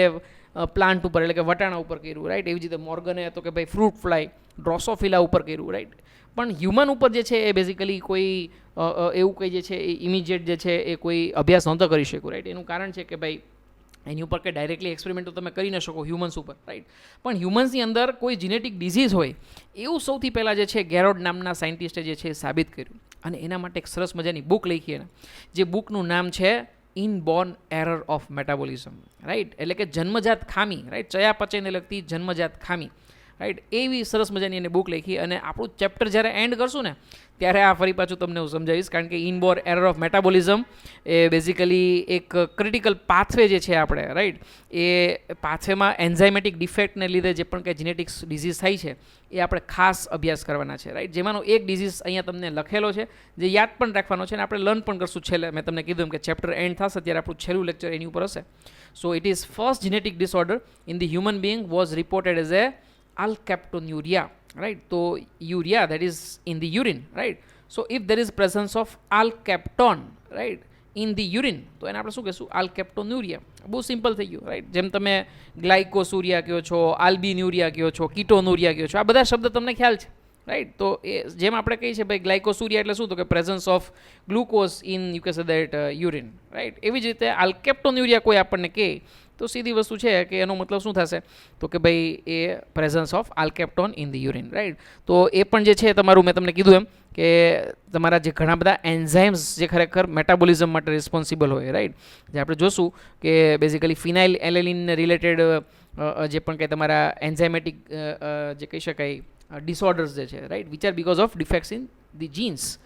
પ્લાન્ટ ઉપર એટલે કે વટાણા ઉપર કર્યું, રાઈટ. એવી જ રીતે મોર્ગને હતો કે ભાઈ ફ્રૂટ ફ્લાય, ડ્રોસોફિલા ઉપર કર્યું, રાઈટ. પણ હ્યુમન ઉપર જે છે એ બેઝિકલી કોઈ એવું કંઈ જે છે એ ઇમિડિયેટ જે છે એ કોઈ અભ્યાસ નહોતો કરી શક્યું, રાઈટ. એનું કારણ છે કે ભાઈ એની ઉપર કે ડાયરેક્ટલી એક્સપેરિમેન્ટ તો તમે કરી ન શકો હ્યુમન્સ ઉપર, રાઈટ. પણ હ્યુમન્સની અંદર કોઈ જીનેટિક ડિઝીઝ હોય એવું સૌથી પહેલાં જે છે ગેરોડ નામના સાયન્ટિસ્ટે જે છે એ સાબિત કર્યું, અને એના માટે એક સરસ મજાની બુક લખી એને, જે બુકનું નામ છે ઇનબોર્ન એરર ઓફ મેટાબોલિઝમ, રાઈટ. એટલે કે જન્મજાત ખામી, રાઈટ, ચયાપચયને લગતી જન્મજાત ખામી, રાઈટ. એવી સરસ મજાની એને બુક લખી, અને આપણું ચેપ્ટર જ્યારે એન્ડ કરશું ને ત્યારે આ ફરી પાછું તમને હું સમજાવીશ, કારણ કે ઇનબોર્ન એરર ઓફ મેટાબોલિઝમ એ બેઝિકલી એક ક્રિટિકલ પાથવે જે છે આપણે, રાઈટ, એ પાથવેમાં એન્ઝાઇમેટિક ડિફેક્ટને લીધે જે પણ કંઈ જીનેટિક્સ ડિઝીઝ થાય છે એ આપણે ખાસ અભ્યાસ કરવાના છે, રાઈટ. જેમાંનો એક ડિઝીઝ અહીંયા તમને લખેલો છે જે યાદ પણ રાખવાનો છે, અને આપણે લર્ન પણ કરશું છેલ્લે. મેં તમને કીધું કે ચેપ્ટર એન્ડ થશે ત્યારે આપણું છેલ્લું લેક્ચર એની ઉપર હશે. સો it is first genetic disorder in the human being was reported as a alkaptonuria, right. So urea, that is in the urine, right. So if there is presence of alkapton, right, in the urine, તો એને આપણે શું કહેશું? alkaptonuria. બહુ simple થઈ ગયું, right. જેમ તમે ગ્લાયકોસુરિયા કહો છો, આલ્બિન્યુરિયા કહો છો, કીટોનુરિયા કહો છો, આ બધા શબ્દ તમને ખ્યાલ છે, રાઈટ. તો એ જેમ આપણે કહીએ છીએ ભાઈ ગ્લાયકોસુરિયા એટલે શું, તો કે presence of glucose in you કે સે દેટ યુરિન, રાઈટ. એવી જ રીતે આલ્કેપ્ટોન્યુરિયા કોઈ આપણને કહે તો સીધી વસ્તુ છે કે એનો મતલબ શું થશે, તો કે ભાઈ એ presence of alkaptone in the urine, right. તો એ પણ જે છે તમારું, મેં તમને કીધું એમ કે તમારા જે ઘણા બધા એન્ઝાઇમ્સ જે ખરેખર મેટાબોલિઝમ માટે રિસ્પોન્સિબલ હોય, રાઈટ. જે આપણે જોશું કે બેઝિકલી ફિનાઇલ એલેનિન રિલેટેડ જે પણ કંઈ તમારા એન્ઝાઇમેટિક જે કહી શકાય ડિસઓર્ડર્સ જે છે, right, which are because of defects in the genes,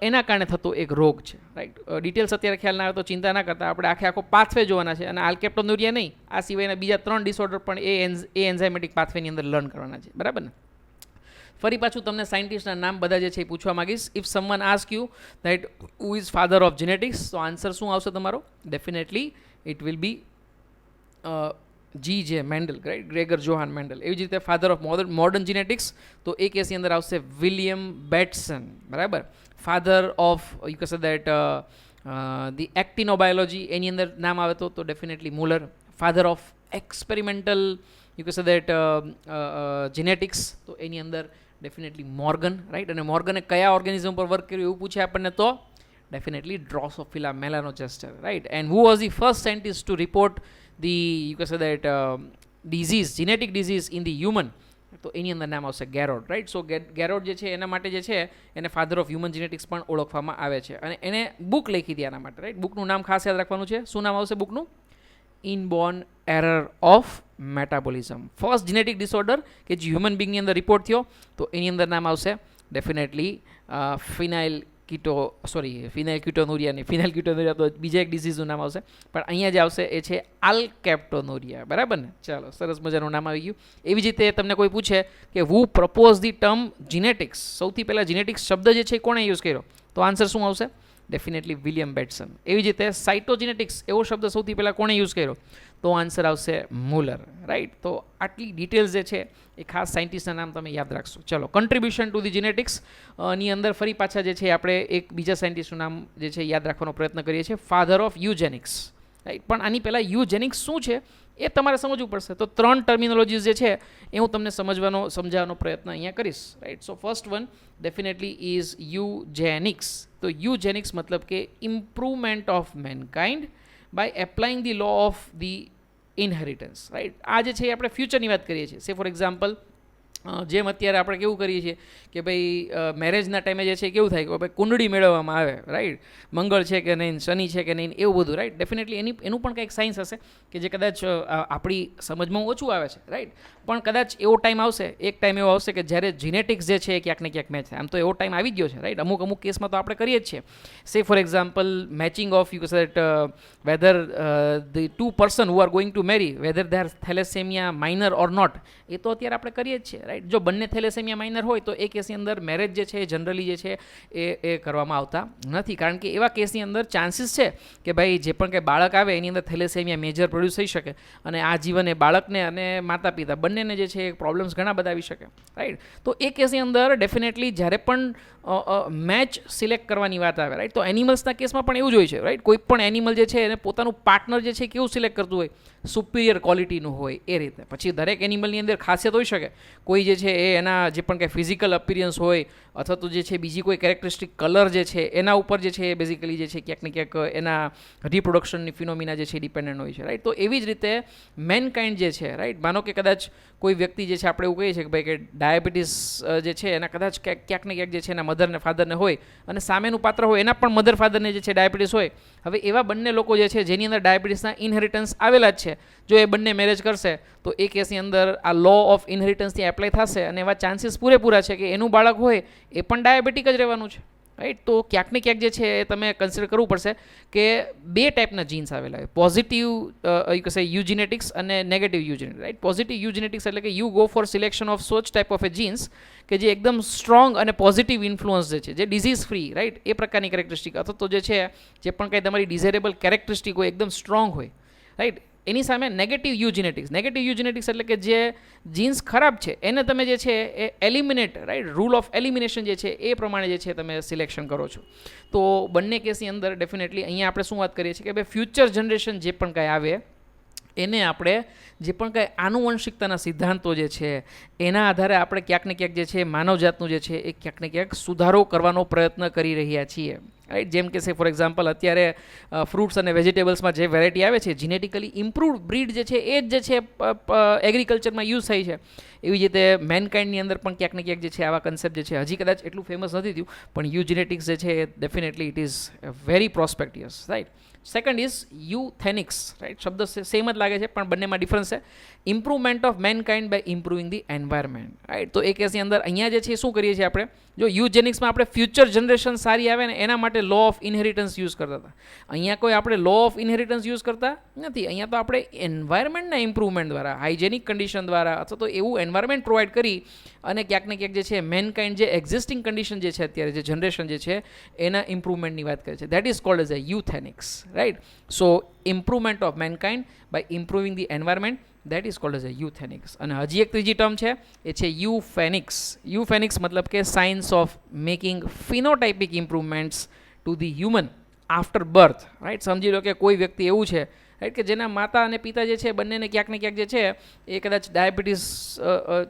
એના કારણે થતો એક રોગ છે, રાઈટ. ડિટેલ્સ અત્યારે ખ્યાલ ના આવે તો ચિંતા ના કરતા, આપણે આખો પાથવે જોવાના છે, અને આલ્કેપ્ટોન્યુરિયા નહીં, આ સિવાયના બીજા 3 ડિસઓર્ડર પણ એ એન્ઝાઇમેટિક પાથવેની અંદર લર્ન કરવાના છે, બરાબર ને. ફરી પાછું તમને સાયન્ટિસ્ટના નામ બધા જે છે એ પૂછવા માંગીશ. If someone ask you that who is father of genetics, તો આન્સર શું આવશે તમારો? Definitely it will be G.J. Mendel, right, Gregor Johann Mendel. એવી જ રીતે ફાધર ઓફ મોડર્ન જીનેટિક્સ, તો એ કેસની અંદર આવશે વિલિયમ બેટ્સન, બરાબર. ફાધર ઓફ યુ કે સે દેટ ધી એક્ટિનોબાયોલોજી, એની અંદર નામ આવે તો definitely Muller. Father of experimental you કે સે દેટ જીનેટિક્સ, તો એની અંદર ડેફિનેટલી મોર્ગન, રાઈટ. અને મોર્ગને કયા ઓર્ગેનિઝમ પર વર્ક કર્યું એવું પૂછે આપણને તો definitely Drosophila melanogaster, right. And who was the first scientist to report the you can say that disease, genetic disease in the human, તો એની અંદર નામ આવશે ગેરોડ, રાઈટ. સો ગેરોડ જે છે એના માટે જે છે એને ફાધર ઓફ હ્યુમન જીનેટિક્સ પણ ઓળખવામાં આવે છે, અને એને બુક લખી હતી આના માટે, રાઈટ. બુકનું નામ ખાસ યાદ રાખવાનું છે. શું નામ આવશે બુકનું? Inborn error of metabolism, first genetic disorder કે જે હ્યુમન બિંગની અંદર રિપોર્ટ થયો, તો એની અંદર નામ આવશે ડેફિનેટલી ફિનાઇલ ક્યુટોનુરિયા નહીં, ફિનાઇલ ક્યુટોનુરિયા તો બીજા એક ડિઝીઝનું નામ આવશે, પણ અહીંયા જે આવશે એ છે આલ્કેપ્ટોનુરિયા, બરાબર ને? ચાલો, સરસ મજાનું નામ આવી ગયું. એવી જ રીતે તમને કોઈ પૂછે કે હુ પ્રપોઝ ધી ટર્મ જીનેટિક્સ, સૌથી પહેલાં જીનેટિક્સ શબ્દ જે છે કોણે યુઝ કર્યો, તો આન્સર શું આવશે? Definitely William Bateson. એવી જ રીતે સાઇટોજીનેટિક્સ એવો શબ્દ સૌથી પહેલાં કોણે યુઝ કર્યો, તો આન્સર આવશે મુલર, રાઈટ. તો આટલી ડિટેલ્સ જે છે એ ખાસ સાયન્ટિસ્ટના નામ તમે યાદ રાખશો. ચલો, કન્ટ્રીબ્યુશન ટુ ધી જીનેટિક્સ ની અંદર ફરી પાછા જે છે આપણે એક બીજા સાયન્ટિસ્ટનું નામ જે છે યાદ રાખવાનો પ્રયત્ન કરીએ છીએ, ફાધર ઓફ યુજેનિક્સ, રાઈટ. પણ આની પહેલાં યુજેનિક્સ શું છે એ તમારે સમજવું પડશે. તો 3 ટર્મિનોલોજીસ જે છે એ હું તમને સમજાવવાનો પ્રયત્ન અહીંયા કરીશ, right. So first one definitely is eugenics. તો યુજેનિક્સ મતલબ કે improvement of mankind by applying the law of the inheritance, right. આ જે છે એ આપણે ફ્યુચરની વાત કરીએ છીએ. સે ફોર એક્ઝામ્પલ, જેમ અત્યારે આપણે કેવું કરીએ છીએ કે ભાઈ મેરેજના ટાઈમે જે છે કેવું થાય કે ભાઈ કુંડળી મેળવવામાં આવે, રાઈટ. મંગળ છે કે નહીં, શનિ છે કે નહીં, એવું બધું, રાઈટ. ડેફિનેટલી એનું પણ કંઈક સાયન્સ હશે કે જે કદાચ આપણી સમજમાં ઓછું આવે છે, રાઈટ. પણ કદાચ એવો ટાઈમ આવશે, એક ટાઈમ એવો આવશે કે જ્યારે જીનેટિક્સ જે છે એ ક્યાંક ને ક્યાંક મેચ થાય. આમ તો એવો ટાઈમ આવી ગયો છે, રાઈટ. અમુક કેસમાં તો આપણે કરીએ જ છીએ. Say for example, matching of you set whether the 2 person who are going to marry, whether they are thalassemia minor or not, એ તો અત્યારે આપણે કરીએ જ છીએ, રાઈટ. જો બંને થેલેસેમિયા માઇનર હોય તો એ કેસની અંદર મેરેજ જે છે જનરલી જે છે એ કરવામાં આવતા નથી, કારણ કે એવા કેસની અંદર ચાન્સીસ છે કે ભાઈ જે પણ કંઈ બાળક આવે એની અંદર થેલેસેમિયા મેજર પ્રોડ્યુસ થઈ શકે, અને આ જીવન એ બાળકને અને માતા પિતા બંનેને જે છે પ્રોબ્લેમ્સ ઘણા બધા આવી શકે, રાઈટ. તો એ કેસની અંદર ડેફિનેટલી જ્યારે પણ મેચ સિલેક્ટ કરવાની વાત આવે, રાઈટ. તો એનિમલ્સના કેસમાં પણ એવું જ હોય છે, રાઈટ. કોઈ પણ એનિમલ જે છે એને પોતાનું પાર્ટનર જે છે કેવું સિલેક્ટ કરતું હોય, સુપિરિયર ક્વોલિટીનું હોય એ રીતે. પછી દરેક એનિમલની અંદર ખાસિયત હોઈ શકે, કોઈ જે છે એ એના જે પણ કંઈ ફિઝિકલ અપિયરન્સ હોય અથવા તો જે છે બીજી કોઈ કેરેક્ટરિસ્ટિક કલર જે છે એના ઉપર જે છે એ બેઝિકલી જે છે ક્યાંક ને ક્યાંક એના રિપ્રોડક્શનની ફિનોમિના જે છે ડિપેન્ડન્ટ હોય છે, રાઈટ. તો એવી જ રીતે મેનકાઇન્ડ જે છે, રાઈટ. માનો કે કદાચ કોઈ વ્યક્તિ જે છે આપણે એવું કહીએ છીએ કે ભાઈ કે ડાયાબિટીસ જે છે એના કદાચ ક્યાંક ને ક્યાંક જે છે એના મધર ને ફાધરને હોય, અને સામેનું પાત્ર હોય એના પણ મધર ફાધરને જે છે ડાયાબિટીસ હોય. હવે એવા બંને લોકો જે છે જેની અંદર ડાયાબિટીસના ઇનહેરિટન્સ આવેલા જ છે, જો એ બંને મેરેજ કરશે તો એ કેસની અંદર આ લો ઓફ ઇનહેરિટન્સથી એપ્લાય થશે, અને એવા ચાન્સીસ પૂરેપૂરા છે કે એનું બાળક હોય એ પણ ડાયાબિટીક જ રહેવાનું છે, રાઈટ. તો ક્યાંક ને ક્યાંક જે છે એ તમે કન્સિડર કરવું પડશે કે 2 ટાઈપના જીન્સ આવેલા હોય, પોઝિટિવ યુજેનેટિક્સ અને negative eugenetics, right. Positive eugenetics એટલે કે you go for selection of such type of a genes કે જે એકદમ સ્ટ્રોંગ અને પોઝિટિવ ઇન્ફ્લુઅન્સ જે છે, જે ડિઝીઝ ફ્રી, રાઈટ, એ પ્રકારની કેરેક્ટરિસ્ટિક, અથવા તો જે છે જે પણ કંઈ તમારી ડિઝાયરેબલ કેરેક્ટરિસ્ટિક હોય એકદમ સ્ટ્રોંગ હોય, રાઈટ. એની સામે નેગેટિવ યુજેનેટિક્સ એટલે કે જે જીન્સ ખરાબ છે એને તમે જે છે એ eliminate, right, rule of elimination જે છે એ પ્રમાણે જે છે તમે સિલેક્શન કરો છો. તો બંને કેસની અંદર ડેફિનેટલી અહીંયા આપણે શું વાત કરીએ છીએ કે ભાઈ ફ્યુચર જનરેશન જે પણ કાંઈ આવે એને આપણે જે પણ કાંઈ આનુવંશિકતાના સિદ્ધાંતો જે છે એના આધારે આપણે ક્યાંક ને ક્યાંક જે છે માનવજાતનું જે છે એ ક્યાંક ને ક્યાંક સુધારો કરવાનો પ્રયત્ન કરી રહ્યા છીએ, રાઈટ. જેમ કે ફોર એક્ઝામ્પલ અત્યારે ફ્રૂટ્સ અને વેજીટેબલ્સમાં જે વેરાયટી આવે છે જીનેટિકલી ઇમ્પ્રુવડ બ્રીડ જે છે એ જ જે છે એગ્રીકલ્ચરમાં યુઝ થાય છે. એવી જ રીતે મેનકાઇન્ડની અંદર પણ ક્યાંક ને ક્યાંક જે છે આવા કન્સેપ્ટ જે છે હજી કદાચ એટલું ફેમસ નથી થયું, પણ યુજેનેટિક્સ જે છે definitely it is very prospectious, right. Second is euthenics, right. શબ્દ સેમ જ લાગે છે પણ બંનેમાં ડિફરન્સ છે. Improvement of mankind by improving the environment, right. તો એ કેસની અંદર અહીંયા જે છે શું કરીએ છીએ આપણે, જો યુજેનિક્સમાં આપણે ફ્યુચર જનરેશન સારી આવે ને એના માટે લો ઓફ ઇનહેરિટન્સ યુઝ કરતા હતા, અહીંયા કોઈ આપણે લો ઓફ ઇનહેરિટન્સ યુઝ કરતા નથી. અહીંયા તો આપણે એન્વાયરમેન્ટના ઇમ્પ્રુવમેન્ટ દ્વારા, હાઇજેનિક કન્ડિશન દ્વારા, અથવા તો એવું એન્વાયરમેન્ટ પ્રોવાઈડ કરી અને ક્યાંક ને ક્યાંક જે છે મેનકાઇન્ડ જે એક્ઝિસ્ટિંગ કન્ડિશન જે છે અત્યારે જે જનરેશન જે છે એના ઇમ્પ્રુવમેન્ટની વાત કરે છે. That is called as a euthenics, right. So improvement of mankind by improving the environment, that is called as a euthenics. અને હજી એક ત્રીજી ટર્મ છે એ છે યુફેનિક્સ. યુફેનિક્સ મતલબ કે science of making phenotypic improvements to the human after birth, right. સમજી લો કે કોઈ વ્યક્તિ એવું છે, રાઈટ, કે જેના માતા અને પિતા જે છે બંનેને ક્યાંક ને ક્યાંક જે છે એ કદાચ ડાયાબિટીસ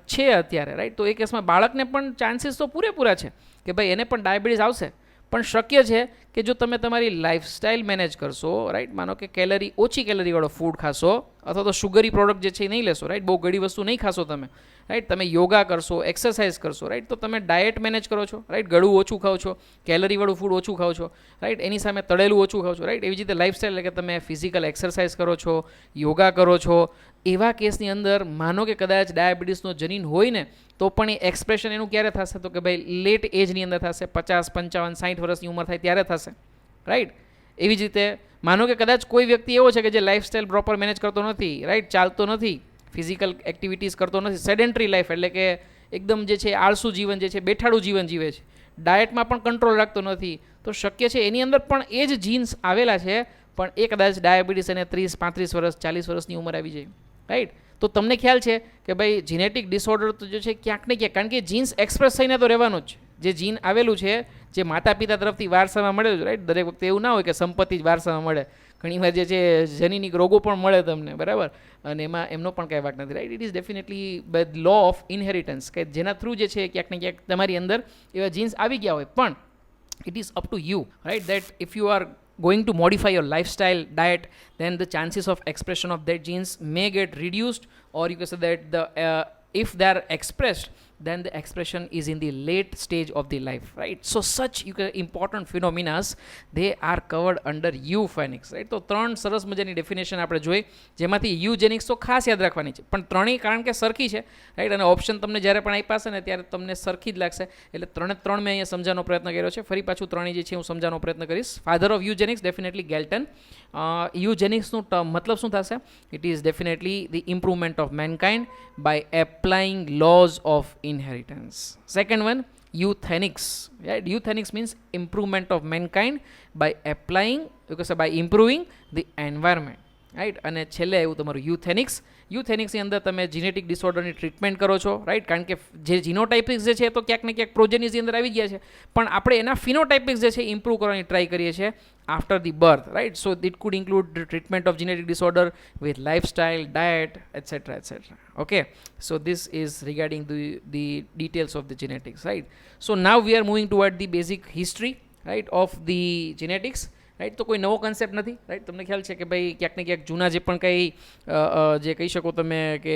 છે અત્યારે, રાઈટ. તો એ કેસમાં બાળકને પણ ચાન્સીસ તો પૂરેપૂરા છે કે ભાઈ એને પણ ડાયાબિટીસ આવશે, પણ શક્ય છે કે જો તમે તમારી લાઇફસ્ટાઇલ મેનેજ કરશો, રાઈટ. માનો કે ઓછી કેલરીવાળો ફૂડ ખાશો અથવા તો શુગરી પ્રોડક્ટ જે છે એ નહીં લેશો, રાઈટ. બહુ ગળી વસ્તુ નહીં ખાશો તમે, રાઈટ, તમે યોગા કરશો, એક્સરસાઇઝ કરશો, રાઈટ, તો તમે ડાયટ મેનેજ કરો છો, રાઈટ, ગળું ઓછું ખાઓ છો, કેલરીવાળું ફૂડ ઓછું ખાઓ છો, રાઈટ, એની સામે તળેલું ઓછું ખાઓ છો, રાઈટ. એવી જ રીતે લાઇફસ્ટાઈલ એટલે કે તમે ફિઝિકલ એક્સરસાઇઝ કરો છો, યોગા કરો છો. એવા કેસની અંદર માનો કે કદાચ ડાયાબિટીસનો જનીન હોય ને તો પણ એ એક્સપ્રેશન એનું ક્યારે થશે, તો કે ભાઈ લેટ એજની અંદર થશે, 50, 55, 60 વર્ષની ઉંમર થાય ત્યારે થશે, રાઈટ. એવી જ રીતે માનો કે કદાચ કોઈ વ્યક્તિ એવો છે કે જે લાઇફસ્ટાઈલ પ્રોપર મેનેજ કરતો નથી, રાઈટ, ચાલતો નથી, ફિઝિકલ એક્ટિવિટીઝ કરતો નથી, સેડેન્ટરી લાઈફ એટલે કે એકદમ જે છે આળસુ જીવન જે છે, બેઠાડું જીવન જીવે છે, ડાયટમાં પણ કંટ્રોલ રાખતો નથી, તો શક્ય છે એની અંદર પણ એ જ જીન્સ આવેલા છે, પણ એ કદાચ ડાયાબિટીસ એને 30, 35 વર્ષ, 40 વર્ષની ઉંમર આવી જાય, રાઈટ. તો તમને ખ્યાલ છે કે ભાઈ જીનેટિક ડિસઓર્ડર તો જે છે ક્યાંક ને ક્યાંક, કારણ કે જીન્સ એક્સપ્રેસ થઈને તો રહેવાનું જ, જે જીન આવેલું છે, જે માતા પિતા તરફથી વારસામાં મળેલું, રાઈટ. દરેક વખતે એવું ના હોય કે સંપત્તિ જ વારસામાં મળે, ઘણીવાર જે છે જનીનિક રોગો પણ મળે તમને, બરાબર, અને એમાં એમનો પણ કંઈ વાક નથી, right. It is definitely by law of inheritance, કે જેના થ્રુ જે છે ક્યાંક ને ક્યાંક તમારી અંદર એવા જીન્સ આવી ગયા હોય, પણ it is up to you, right, that if you are going to modify your lifestyle, diet, then the chances of expression of that genes may get reduced, or you can say that if they are expressed, then the expression is in the late stage of the life, right. So such important phenomena, they are covered under euphenics, right. તો ત્રણ સરસ મજાની definition આપણે જોઈ, જેમાંથી યુજેનિક્સ તો ખાસ યાદ રાખવાની છે, પણ ત્રણેય કારણ કે સરખી છે, રાઈટ, અને ઓપ્શન તમને જ્યારે પણ આપ્યા છે ને ત્યારે તમને સરખી જ લાગશે, એટલે ત્રણ મેં અહીંયા સમજાવવાનો પ્રયત્ન કર્યો છે. ફરી પાછું ત્રણેય જે છે હું સમજાવવાનો પ્રયત્ન કરીશ. Father of eugenics definitely Galton. યુજેનિક્સનું મતલબ શું થશે? It is definitely the improvement of mankind by applying laws of inheritance. Second one, euthenics, right. Euthenics means improvement of mankind by applying, because by improving the environment, right. અને છેલ્લે એવું તમારું યુથેનિક્સ. યુથેનિક્સની અંદર તમે જીનેટિક ડિસઓર્ડરની ટ્રીટમેન્ટ કરો છો, right, કારણ કે જે જીનોટાઇપિક્સ જે છે એ તો ક્યાંક ને ક્યાંક પ્રોજેનિસની અંદર આવી ગયા છે, પણ આપણે એના ફિનોટાઇપિક્સ જે છે ઇમ્પ્રૂવ કરવાની ટ્રાય કરીએ છીએ after the birth, right. So it could include treatment of genetic disorder with lifestyle, diet, etcetera etcetera. Okay, so this is regarding the details of the genetics, right. So now we are moving toward the basic history, right, of the genetics, right. તો કોઈ નવો concept નથી, right. તમને ખ્યાલ છે કે ભાઈ ક્યાંક ને ક્યાંક જૂના જે પણ કંઈ જે કહી શકો તમે કે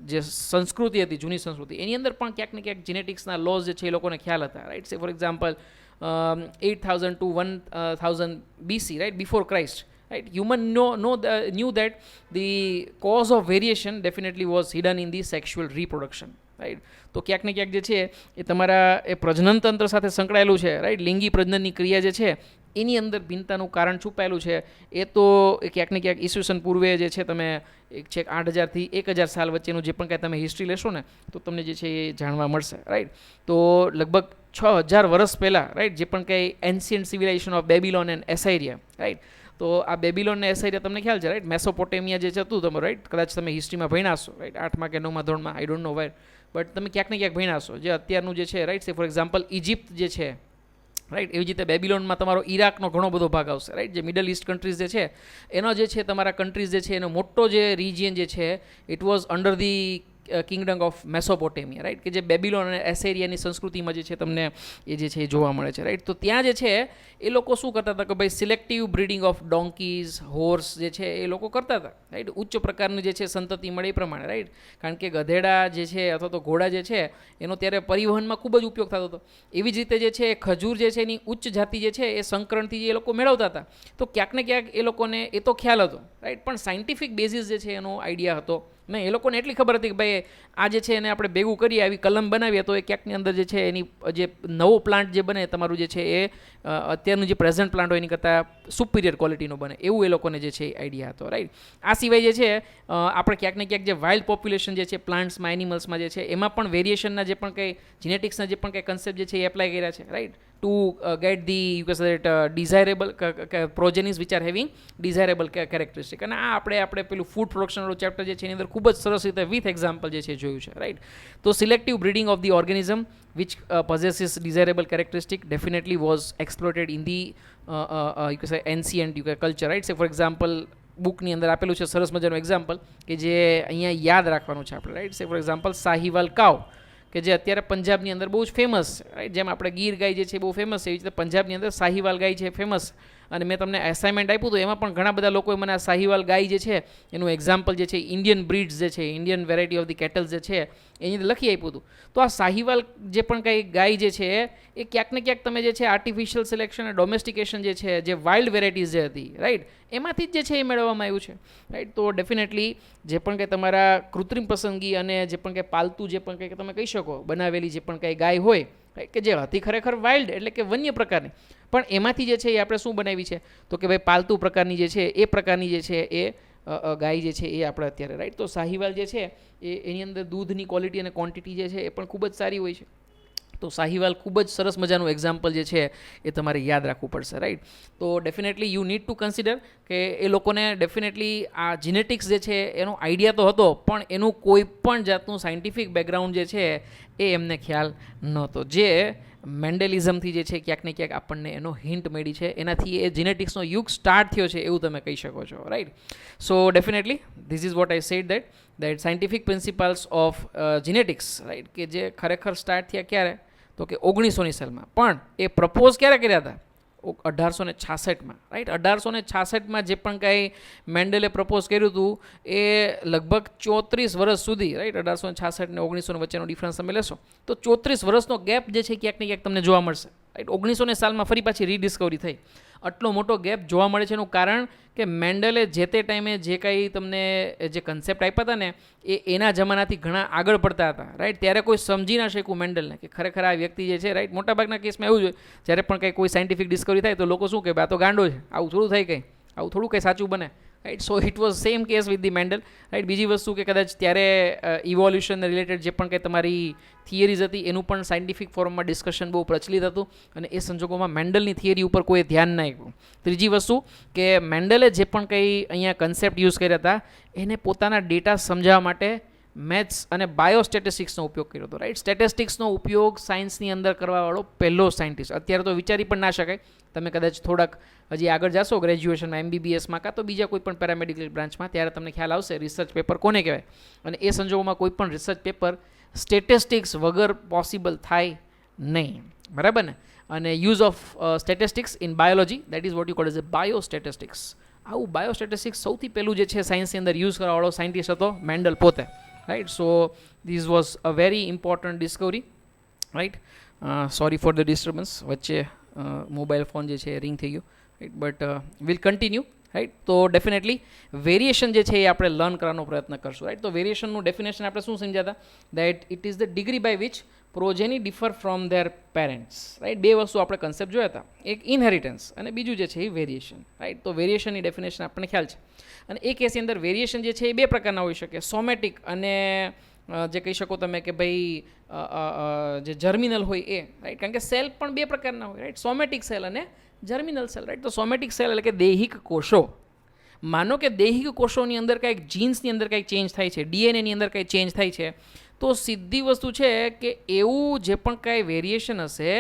જે સંસ્કૃતિ હતી, જૂની સંસ્કૃતિ, એની અંદર પણ ક્યાંક ને ક્યાંક જીનેટિક્સના લોઝ જે છે એ લોકોને ખ્યાલ હતા, right. Say for example 8000 to 1000 BC, right, before Christ, right, human knew that the cause of variation definitely was hidden in the sexual reproduction, right. તો ક્યાંક ને ક્યાંક જે છે એ તમારા એ પ્રજનન તંત્ર સાથે સંકળાયેલું છે, રાઈટ. લિંગી પ્રજનનની ક્રિયા જે છે એની અંદર ભિન્નતાનું કારણ છુપાયેલું છે. એ તો ક્યાંક ને ક્યાંક ઈસવીસન પૂર્વે જે છે તમે છેક 8000 થી 1000 સાલ વચ્ચેનું જે પણ કાંઈ તમે હિસ્ટ્રી લેશો ને તો તમને જે છે એ જાણવા મળશે, રાઈટ. તો લગભગ 6000 વર્ષ પહેલાં, રાઈટ, જે પણ કંઈ ancient civilization of Babylon and Assyria, right. તો આ બેબીલોન ને એસાઇરિયા તમને ખ્યાલ છે, રાઈટ. મેસોપોટેમિયા જે છે હતું તમારું, રાઈટ, કદાચ તમે હિસ્ટ્રીમાં ભણ્યા હશો, રાઈટ, 8મા કે 9મા ધોરણમાં, I don't know why, but તમે ક્યાંક ને ક્યાંક ભણ્યા હશો. જે અત્યારનું જે છે, right, say for example Egypt જે છે, રાઈટ, એવી જ રીતે બેબીલોનમાં તમારો ઈરાકનો ઘણો બધો ભાગ આવશે, રાઈટ. જે મિડલ ઇસ્ટ કન્ટ્રીઝ જે છે એનો જે છે તમારા કન્ટ્રીઝ જે છે એનો મોટો જે રિજિયન જે છે it was under the Kingdom of Mesopotamia, right, કે જે બેબીલોન અને એસેરિયાની સંસ્કૃતિમાં જે છે તમને એ જે છે એ જોવા મળે છે, રાઈટ. તો ત્યાં જે છે એ લોકો શું કરતા હતા કે ભાઈ સિલેક્ટિવ બ્રીડિંગ ઓફ ડોન્કીઝ, હોર્સ જે છે એ લોકો કરતા હતા, રાઈટ. ઉચ્ચ પ્રકારની જે છે સંતતિ મળે એ પ્રમાણે, રાઈટ. કારણ કે ગધેડા જે છે અથવા તો ઘોડા જે છે એનો ત્યારે પરિવહનમાં ખૂબ જ ઉપયોગ થતો હતો. એવી જ રીતે જે છે ખજૂર જે છે એની ઉચ્ચ જાતિ જે છે એ સંકરણથી એ લોકો મેળવતા હતા. તો ક્યાંક ને ક્યાંક એ લોકોને એ તો ખ્યાલ હતો, રાઈટ, પણ સાયન્ટિફિક બેઝિસ જે છે એનો આઈડિયા હતો નહીં. એ લોકોને એટલી ખબર હતી કે ભાઈ આ જે છે એને આપણે ભેગું કરીએ, આવી કલમ બનાવીએ તો એ ક્યાંકની અંદર જે છે એની જે નવો પ્લાન્ટ જે બને તમારું જે છે એ અત્યારનું જે પ્રેઝન્ટ પ્લાન્ટ હોય એની કરતાં સુપિરિયર ક્વોલિટીનો બને, એવું એ લોકોને જે છે એ આઈડિયા હતો, રાઈટ. આ સિવાય જે છે આપણે ક્યાંક ને ક્યાંક જે વાઇલ્ડ પોપ્યુલેશન જે છે પ્લાન્ટ્સમાં, એનિમલ્સમાં જે છે એમાં પણ વેરિએશનના જે પણ કંઈ જીનેટિક્સના જે પણ કંઈ કન્સેપ્ટ જે છે એ એપ્લાય કર્યા છે, right, to get the you can say that desirable progenies which are having desirable characteristic. અને આ આપણે પેલું ફૂડ પ્રોડક્શનવાળું ચેપ્ટર જે છે એની અંદર ખૂબ જ સરસ રીતે વિથ એક્ઝામ્પલ જે છે જોયું છે, રાઈટ. તો selective breeding of the organism which possesses desirable characteristic definitely was exploited in the you can say ancient culture, right. Say for example બુકની અંદર આપેલું છે સરસ મજાનું એક્ઝામ્પલ કે જે અહીંયા યાદ રાખવાનું છે આપણે, રાઈટ. સે ફોર એક્ઝામ્પલ સાહિવાલ કાવ કે જે અત્યારે પંજાબની અંદર બહુ જ ફેમસ છે, રાઈટ. જેમ આપણે ગીર ગાય જે છે બહુ ફેમસ છે એવી રીતે પંજાબની અંદર સાહિવાલ ગાય છે ફેમસ. અને મેં તમને એસાઇનમેન્ટ આપ્યું હતું એમાં પણ ઘણા બધા લોકોએ મને આ સાહીવાલ ગાય જે છે એનું એક્ઝામ્પલ જે છે ઇન્ડિયન બ્રીડ્સ જે છે ઇન્ડિયન વેરાયટી ઓફ ધી કેટલ્સ જે છે એની અંદર લખી આપ્યું હતું. તો આ સાહીવાલ જે પણ કંઈ ગાય જે છે એ ક્યાંક ને ક્યાંક તમે જે છે આર્ટિફિશિયલ સિલેક્શન અને ડોમેસ્ટિકેશન જે છે જે વાઇલ્ડ વેરાયટીઝ જે હતી રાઈટ એમાંથી જ જે છે એ મેળવવામાં આવ્યું છે રાઈટ. તો ડેફિનેટલી જે પણ કંઈ તમારા કૃત્રિમ પસંદગી અને જે પણ કંઈ પાલતુ જે પણ કંઈ તમે કહી શકો બનાવેલી જે પણ કંઈ ગાય હોય કે જે હતી ખરેખર વાઇલ્ડ એટલે કે વન્ય પ્રકારની પણ એમાંથી જે છે એ આપણે શું બનાવી છે તો કે ભાઈ પાલતુ પ્રકારની જે છે એ પ્રકારની જે છે એ ગાય જે છે એ આપણે અત્યારે રાઈટ. તો સાહીવાલ જે છે એની અંદર દૂધની ક્વોલિટી અને ક્વોન્ટિટી જે છે એ પણ ખૂબ જ સારી હોય છે. તો સાહીવાલ ખૂબ જ સરસ મજાનું એક્ઝામ્પલ જે છે એ તમારે યાદ રાખવું પડશે રાઈટ. તો definitely you need to consider કે એ લોકોને ડેફિનેટલી આ જીનેટિક્સ જે છે એનો આઈડિયા તો હતો પણ એનું કોઈ પણ જાતનું સાયન્ટિફિક બેકગ્રાઉન્ડ જે છે એ એમને ખ્યાલ નહોતો. જે મેન્ડેલિઝમથી જે છે ક્યાંક ને ક્યાંક આપણને એનો હિન્ટ મળી છે એનાથી એ જીનેટિક્સનો યુગ સ્ટાર્ટ થયો છે એવું તમે કહી શકો છો right. So definitely this is what I said that scientific principles of genetics right કે જે ખરેખર સ્ટાર્ટ થયા ક્યારે તો કે 1900ની સાલમાં પણ એ પ્રપોઝ ક્યારે કર્યા હતા 1866માં રાઈટ. 1866માં જે પણ કાંઈ મેન્ડેલે પ્રપોઝ કર્યું હતું એ લગભગ 34 વર્ષ સુધી રાઈટ 1866 ને 1900 વચ્ચેનો ડિફરન્સ તમે લેશો તો 34 વર્ષનો ગેપ જે છે ક્યાંક ને ક્યાંક તમને જોવા મળશે રાઈટ. 1900ની સાલમાં ફરી પાછી રીડિસ્કવરી થઈ. આટલો મોટો ગેપ જોવા મળે છે એનું કારણ કે મેન્ડલે જે તે ટાઈમે જે કાંઈ તમને જે કન્સેપ્ટ આપ્યા હતા ને એ એના જમાનાથી ઘણા આગળ પડતા હતા રાઈટ. ત્યારે કોઈ સમજી ના શક્યું મેન્ડલને કે ખરેખર આ વ્યક્તિ જે છે રાઈટ. મોટાભાગના કેસમાં એવું જ હોય જ્યારે પણ કંઈ કોઈ સાયન્ટિફિક ડિસ્કવરી થાય તો લોકો શું કહે આ તો ગાંડો છે આવું થોડું થાય કંઈ આવું થોડું કંઈ સાચું બને right. So it was same case with the Mendel right. બીજી વસ્તુ કે કદાચ ત્યારે ઇવોલ્યુશનને રિલેટેડ જે પણ કંઈ તમારી થિયરીઝ હતી એનું પણ સાયન્ટિફિક ફોરમમાં ડિસ્કશન બહુ પ્રચલિત હતું અને એ સંજોગોમાં મેન્ડલની થિયરી ઉપર કોઈ ધ્યાન ના આપ્યું. ત્રીજી વસ્તુ કે મેન્ડલે જે પણ કંઈ અહીંયા કન્સેપ્ટ યુઝ કર્યા હતા એને પોતાના ડેટા સમજાવવા માટે મેથ્સ અને બાયોસ્ટેટિસ્ટિક્સનો ઉપયોગ કર્યો હતો રાઈટ. સ્ટેટિસ્ટિક્સનો ઉપયોગ સાયન્સની અંદર કરવાવાળો પહેલો સાયન્ટિસ્ટ. અત્યારે તો વિચારી પણ ના શકાય. તમે કદાચ થોડાક હજી આગળ જશો ગ્રેજ્યુએશનમાં MBBSમાં કાં તો બીજા કોઈ પણ પેરામેડિકલ બ્રાન્ચમાં ત્યારે તમને ખ્યાલ આવશે રિસર્ચ પેપર કોને કહેવાય અને એ સંજોગોમાં કોઈ પણ રિસર્ચ પેપર સ્ટેટિસ્ટિક્સ વગર પોસિબલ થાય નહીં બરાબર ને. અને use of statistics in biology that is what you call as a biostatistics. આવું બાયોસ્ટેટિસ્ટિક્સ સૌથી પહેલું જે છે સાયન્સની અંદર યુઝ કરવાવાળો સાયન્ટિસ્ટ હતો મેન્ડલ પોતે right. So this was a very important discovery right. Sorry for the disturbance વચ્ચે મોબાઈલ ફોન જે છે રિંગ થઈ ગયો right. But will continue right. તો ડેફિનેટલી વેરિએશન જે છે એ આપણે લર્ન કરવાનો પ્રયત્ન કરશું રાઈટ. તો વેરિએશનનું ડેફિનેશન આપણે શું સમજ્યા હતા that it is the degree by which progeny differ from their parents right. બે વસ્તુ આપણે કન્સેપ્ટ જોયા હતા એક ઇનહેરિટન્સ અને બીજું જે છે એ વેરિએશન રાઈટ. તો વેરિએશનની ડેફિનેશન આપણને ખ્યાલ છે અને એ કેસની અંદર વેરિએશન જે છે એ બે પ્રકારના હોઈ શકે સોમેટિક અને જે કહી શકો તમે કે ભાઈ જે જર્મિનલ હોય એ રાઈટ. કારણ કે સેલ પણ બે પ્રકારના હોય રાઈટ. સોમેટિક સેલ અને જર્મિનલ સેલ રાઈટ. તો સોમેટિક સેલ એટલે કે દૈહિક કોષો. માનો કે દૈહિક કોષોની અંદર કંઈક જીન્સની અંદર કંઈક ચેન્જ થાય છે DNAની અંદર કંઈક ચેન્જ થાય છે તો સીધી વસ્તુ છે કે એવું જે પણ કાંઈ વેરિએશન હશે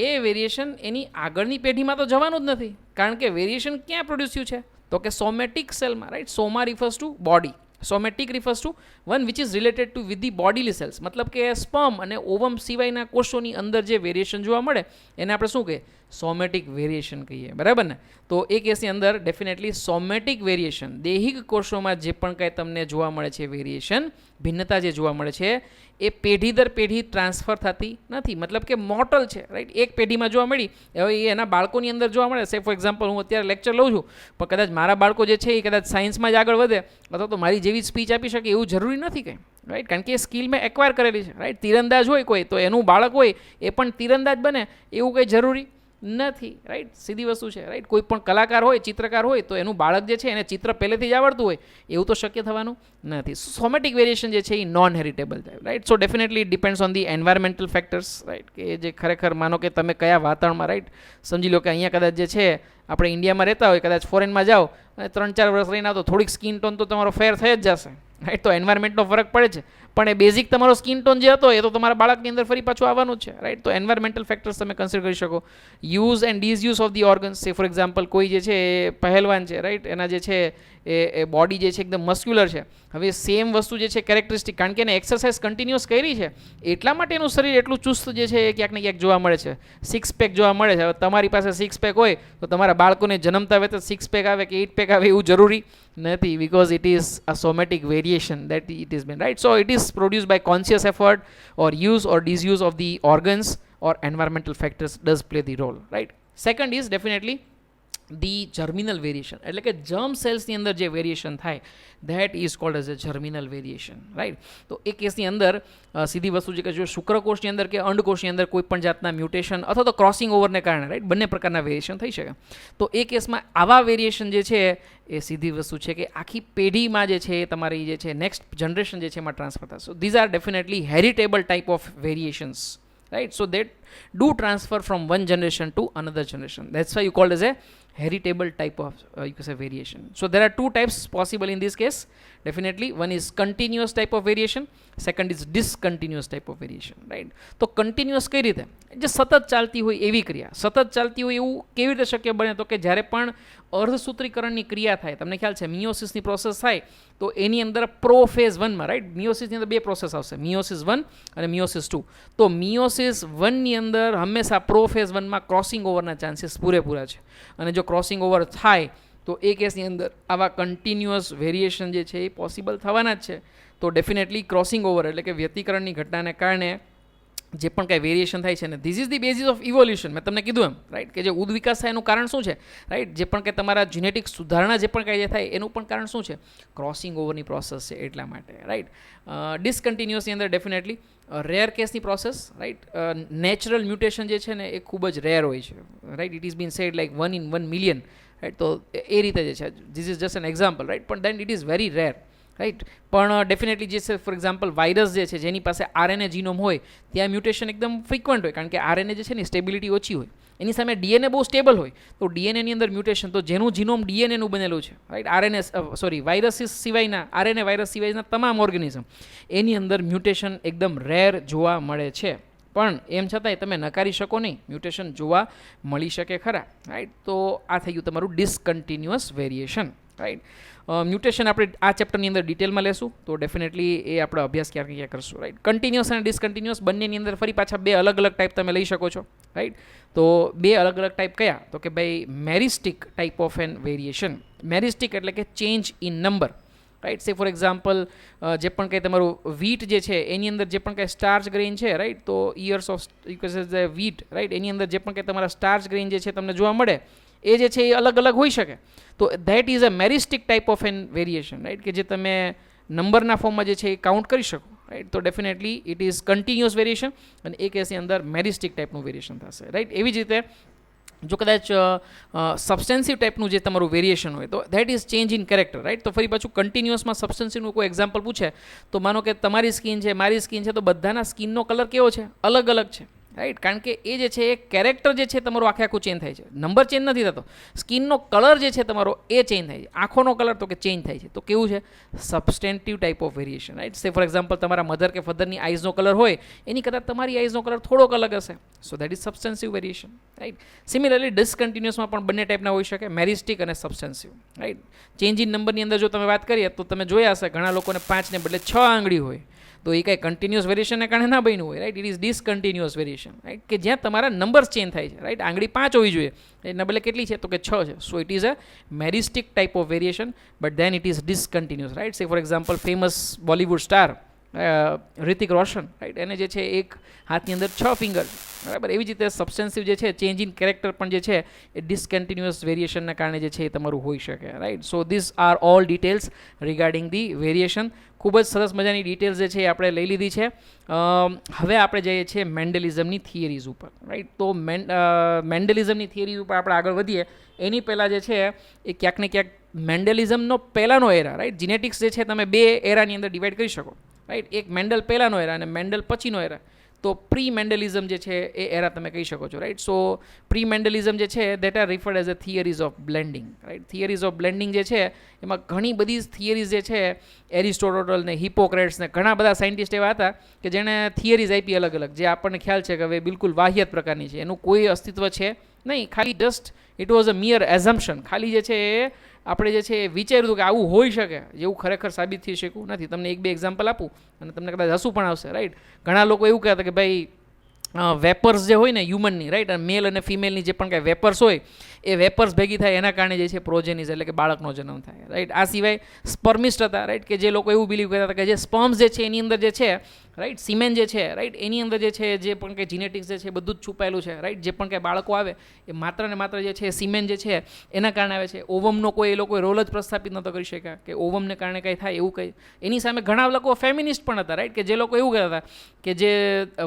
એ વેરિએશન એની આગળની પેઢીમાં તો જવાનું જ નથી કારણ કે વેરિએશન ક્યાં પ્રોડ્યુસ થયું છે તો કે સોમેટિક સેલમાં right. Soma refers to body somatic refers to one which is related to with the bodily cells. મતલબ કે સ્પર્મ અને ઓવમ સિવાયના કોષોની અંદર જે વેરિએશન જોવા મળે એને આપણે શું કહીએ સોમેટિક વેરિએશન કહીએ બરાબર ને. તો એ કેસની અંદર ડેફિનેટલી સોમેટિક વેરિએશન દૈહિક કોષોમાં જે પણ કાંઈ તમને જોવા મળે છે વેરિએશન ભિન્નતા જે જોવા મળે છે એ પેઢી દર પેઢી ટ્રાન્સફર થતી નથી. મતલબ કે મોર્ટલ છે રાઈટ. એક પેઢીમાં જોવા મળી હવે એ એના બાળકોની અંદર જોવા મળે છે. ફોર એક્ઝામ્પલ હું અત્યારે લેક્ચર લઉં છું પણ કદાચ મારા બાળકો જે છે એ કદાચ સાયન્સમાં જ આગળ વધે અથવા તો મારી જેવી સ્પીચ આપી શકે એવું જરૂરી નથી કંઈ રાઈટ. કારણ કે એ સ્કિલ મેં એક્વાયર કરેલી છે રાઈટ. તીરંદાજ હોય કોઈ તો એનું બાળક હોય એ પણ તીરંદાજ બને એવું કંઈ જરૂરી નથી રાઈટ. સીધી વસ્તુ છે રાઈટ. કોઈ પણ કલાકાર હોય ચિત્રકાર હોય તો એનું બાળક જે છે એને ચિત્ર પહેલેથી જ આવડતું હોય એવું તો શક્ય થવાનું નથી. સોમેટિક વેરિએશન જે છે એ નોન હેરિટેબલ થાય right. So definitely it depends on the environmental factors right. કે જે ખરેખર માનો કે તમે કયા વાતાવરણમાં રાઈટ સમજી લો કે અહીંયા કદાચ જે છે આપણે ઇન્ડિયામાં રહેતા હોય કદાચ ફોરેનમાં જાઓ અને 3-4 વર્ષ રહીને આવો તો થોડીક સ્કિન ટોન તો તમારો ફેર થઈ જ જશે રાઈટ. તો એન્વાયરમેન્ટનો ફરક પડે છે પણ એ બેઝિક તમારો સ્કિન ટોન જે હતો એ તો તમારા બાળકની અંદર ફરી પાછું આવવાનું જ છે રાઈટ. તો એન્વાયરમેન્ટલ ફેક્ટર્સ તમે કન્સિડર કરી શકો. Use and disuse of the organs. Say for example કોઈ જે છે એ પહેલવાન છે રાઈટ. એના જે છે એ બોડી જે છે એકદમ મસ્ક્યુલર છે. હવે સેમ વસ્તુ જે છે કેરેક્ટરિસ્ટિક, કારણ કે એને એક્સરસાઇઝ કન્ટિન્યુઅસ કરી છે એટલા માટે એનું શરીર એટલું ચુસ્ત જે છે એ ક્યાંક ને ક્યાંક જોવા મળે છે. 6 પેક જોવા મળે છે. હવે તમારી પાસે 6 પેક હોય તો તમારા બાળકોને જન્મતા આવે તો 6 પેક આવે કે 8 પેક આવે એવું જરૂરી નથી, because it is a somatic variation that it is been, right? So it is produced by conscious effort or use or disuse of the organs, or environmental factors does play the role, right? Second is definitely the germinal variation, એટલે કે germ સેલ્સની અંદર જે variation થાય that is called as a germinal variation, right? તો એ કેસની અંદર સીધી વસ્તુ છે કે જો શુક્રકોષની અંદર કે અંડકોષની અંદર કોઈ પણ જાતના મ્યુટેશન અથવા તો ક્રોસિંગ ઓવરને કારણે, રાઈટ, બંને પ્રકારના વેરિએશન થઈ શકે. તો એ કેસમાં આવા વેરિએશન જે છે એ સીધી વસ્તુ છે કે આખી પેઢીમાં જે છે એ તમારી જે છે નેક્સ્ટ જનરેશન જે છે એમાં ટ્રાન્સફર થશે. So these are definitely heritable type of variations, right? So they do transfer from one generation to another generation. That's why you call it as a heritable type of you can say variation. So there are two types possible in this case. Definitely one is continuous type of variation, second is discontinuous type of variation, right? તો continuous કઈ રીતે? જે સતત ચાલતી હોય એવી ક્રિયા. સતત ચાલતી હોય એવું કેવી રીતે શક્ય બને? તો કે જ્યારે પણ અર્ધસૂત્રીકરણની ક્રિયા થાય, તમને ખ્યાલ છે મિયોસિસની પ્રોસેસ થાય તો એની અંદર પ્રોફેઝ 1માં, રાઈટ, મિયોસિસની અંદર બે પ્રોસેસ આવશે, મિયોસિસ 1 અને મિયોસિસ 2. તો મિયોસિસ 1ની અંદર હંમેશા પ્રોફેઝ 1માં ક્રોસિંગ ઓવરના ચાન્સીસ પૂરેપૂરા છે, અને જો ક્રોસિંગ ઓવર થાય તો એ કેસની અંદર આવા કન્ટિન્યુઅસ વેરિએશન જે છે એ પોસિબલ થવાના જ છે. તો ડેફિનેટલી ક્રોસિંગ ઓવર એટલે કે વ્યતિકરણની ઘટનાને કારણે જે પણ કાંઈ વેરિએશન થાય છે ને this is the basis of evolution. મેં તમને કીધું એમ, રાઈટ, કે જે ઉદ્વિકાસ થાય એનું કારણ શું છે, રાઈટ, જે પણ કંઈ તમારા જીનેટિક સુધારણા જે પણ કાંઈ થાય એનું પણ કારણ શું છે? ક્રોસિંગ ઓવરની પ્રોસેસ છે એટલા માટે, રાઈટ. ડિસકન્ટિન્યુઅસની અંદર ડેફિનેટલી રેર કેસની પ્રોસેસ, રાઈટ, નેચરલ મ્યુટેશન જે છે ને એ ખૂબ જ રેર હોય છે, right. It is been said like 1 in 1 million, right. તો એ રીતે જે છે, this is just an example, right, પણ then it is very rare, right. પણ ડેફિનેટલી જે છે ફોર એક્ઝામ્પલ વાયરસ જે છે જેની પાસે આરએનએ જીનોમ હોય ત્યાં મ્યુટેશન એકદમ ફ્રિક્વન્ટ હોય, કારણ કે આરએનએ જે છે ને સ્ટેબિલિટી ઓછી હોય, એની સામે ડીએનએ બહુ સ્ટેબલ હોય. તો ડીએનએની અંદર મ્યુટેશન, તો જેનું જીનોમ ડીએનએનું બનેલું છે, રાઈટ, આરએનએ વાયરસીસ સિવાયના, આરએનએ વાયરસ સિવાયના તમામ ઓર્ગેનિઝમ, એની અંદર મ્યુટેશન એકદમ રેર જોવા મળે છે. પણ એમ છતાંય તમે નકારી શકો નહીં, મ્યુટેશન જોવા મળી શકે ખરા, રાઈટ. તો આ થઈ ગયું તમારું ડિસકન્ટિન્યુઅસ વેરિએશન, રાઈટ. મ્યુટેશન આપણે આ ચેપ્ટરની અંદર ડિટેલમાં લેશું, તો ડેફિનેટલી એ આપણે અભ્યાસ ક્યાં કરશું, રાઈટ. કન્ટિન્યુઅસ અને ડિસકન્ટિન્યુઅસ બંનેની અંદર ફરી પાછા બે અલગ અલગ ટાઈપ તમે લઈ શકો છો, રાઈટ. તો બે અલગ અલગ ટાઈપ કયા? તો કે ભાઈ મેરિસ્ટિક ટાઈપ ઓફ એન વેરિએશન. મેરિસ્ટિક એટલે કે change in number, right. Say for example જે પણ કંઈ તમારું વીટ જે છે એની અંદર જે પણ કંઈ સ્ટાર્ચ ગ્રેઇન છે, રાઈટ, તો ઇયર્સ ઓફ વીટ, રાઈટ, એની અંદર જે પણ કંઈ તમારા સ્ટાર્ચ ગ્રેઇન જે છે તમને જોવા મળે એ જે છે એ અલગ અલગ હોઈ શકે. તો that is a meristic type of an variation, right, કે જે તમે નંબરના ફોર્મમાં જે છે એ કાઉન્ટ કરી શકો, રાઈટ. તો definitely it is continuous variation, અને એ કેસની અંદર મેરિસ્ટિક ટાઈપનું વેરિએશન થશે, રાઈટ. એવી જ રીતે જો કદાચ સબસ્ટેન્સિવ ટાઈપનું જે તમારું વેરિએશન હોય તો that is change in character, right. તો ફરી પાછું કન્ટિન્યુઅસમાં સબસ્ટેન્સિવનું કોઈ એક્ઝામ્પલ પૂછે તો માનો કે તમારી સ્કિન છે, મારી સ્કિન છે, તો બધાના સ્કિનનો કલર કેવો છે? અલગ અલગ છે, રાઈટ. કારણ કે એ જે છે એ કેરેક્ટર જે છે તમારું આખું ચેન્જ થાય છે, નંબર ચેન્જ નથી થતો, સ્કિનનો કલર જે છે તમારો એ ચેન્જ થાય છે. આંખોનો કલર તો કે ચેન્જ થાય છે, તો કેવું છે? સબસ્ટેન્ટિવ type of variation, right. Say for example તમારા મધર કે ફાધરની આઈઝનો કલર હોય એની કરતાં તમારી આઈઝનો કલર થોડોક અલગ હશે, so that is substantive variation, right. Similarly ડિસકન્ટિન્યુઅસમાં પણ બંને ટાઈપના હોઈ શકે, મેરિસ્ટિક અને સબસ્ટેન્સિવ, રાઈટ. ચેન્જ ઇન નંબરની અંદર જો તમે વાત કરીએ તો તમે જોયા હશે ઘણા લોકોને 5 ને બદલે 6 આંગળી હોય, તો એ કાંઈ કન્ટિન્યુઅસ વેરિએશનને કારણે ના બન્યું હોય, right. It is discontinuous variation, right, કે જ્યાં તમારા નંબર્સ ચેન્જ થાય છે, રાઈટ. આંગળી 5 હોવી જોઈએ, એના બદલે કેટલી છે? તો કે 6 છે. So it is a meristic type of variation, but then it is discontinuous, right. Say for example famous Bollywood star Hrithik Roshan, right, એને જે છે એક હાથની અંદર 6 ફિંગર છે, બરાબર. એવી જ રીતે સબસ્ટેન્સિવ જે છે ચેન્જ ઇન કેરેક્ટર પણ જે છે એ ડિસકન્ટિન્યુઅસ વેરિએશનના કારણે જે છે એ તમારું હોઈ શકે, right. So this are all details regarding the variation. ખૂબ જ સરસ મજાની ડિટેલ્સ જે છે એ આપણે લઈ લીધી છે. હવે આપણે જઈએ છીએ મેન્ડેલિઝમની થિયરીઝ ઉપર, રાઈટ. તો મેન્ડેલિઝમની થિયરી ઉપર આપણે આગળ વધીએ એની પહેલાં જે છે એ ક્યાંક ને ક્યાંક મેન્ડેલિઝમનો પહેલાંનો એરા, રાઈટ. જીનેટિક્સ જે છે તમે બે એરાની અંદર ડિવાઈડ કરી શકો, રાઈટ. એક મેન્ડલ પહેલાંનો એરા અને મેન્ડલ પછીનો એરા. તો પ્રી મેન્ડેલિઝમ જે છે એ એરા તમે કહી શકો છો, રાઈટ. સો પ્રી મેન્ડેલિઝમ જે છે that R referred as a theories of blending, right. Theories of blending જે છે એમાં ઘણી બધી થિયરીઝ જે છે એરિસ્ટોટલ ને હિપોક્રેટ્સ ને ઘણા બધા સાયન્ટિસ્ટ એવા હતા કે જેણે થિયરીઝ આપી અલગ અલગ, જે આપણને ખ્યાલ છે કે હવે બિલકુલ વાહિયાત પ્રકારની છે, એનું કોઈ અસ્તિત્વ છે નહીં, ખાલી just it was a mere assumption. ખાલી જે છે એ આપણે જે છે એ વિચાર્યું હતું કે આવું હોઈ શકે, જેવું ખરેખર સાબિત થઈ શકું નથી. તમને એક બે એક્ઝામ્પલ આપું અને તમને કદાચ હસવું પણ આવશે, રાઈટ. ઘણા લોકો એવું કહેતા કે ભાઈ વેપર્સ જે હોય ને હ્યુમનની, રાઈટ, અને મેલ અને ફિમેલની જે પણ કાંઈ વેપર્સ હોય એ વેપર્સ ભેગી થાય એના કારણે જે છે પ્રોજેનિસ એટલે કે બાળકનો જન્મ થાય, રાઈટ. આ સિવાય સ્પર્મિસ્ટ હતા, રાઈટ, કે જે લોકો એવું બિલીવ કરતા હતા કે જે સ્પર્મ્સ જે છે એની અંદર જે છે, રાઈટ, સિમેન જે છે, રાઈટ, એની અંદર જે છે જે પણ કંઈ જીનેટિક્સ જે છે બધું જ છુપાયેલું છે, રાઈટ. જે પણ કંઈ બાળકો આવે એ માત્ર ને માત્ર જે છે સિમેન જે છે એના કારણે આવે છે. ઓવમનો કોઈ એ લોકોએ રોલ જ પ્રસ્થાપિત નહોતો કરી શક્યા કે ઓવમને કારણે કંઈ થાય એવું કંઈ. એની સામે ઘણા લોકો ફેમિનિસ્ટ પણ હતા, રાઈટ, કે જે લોકો એવું કહેતા હતા કે જે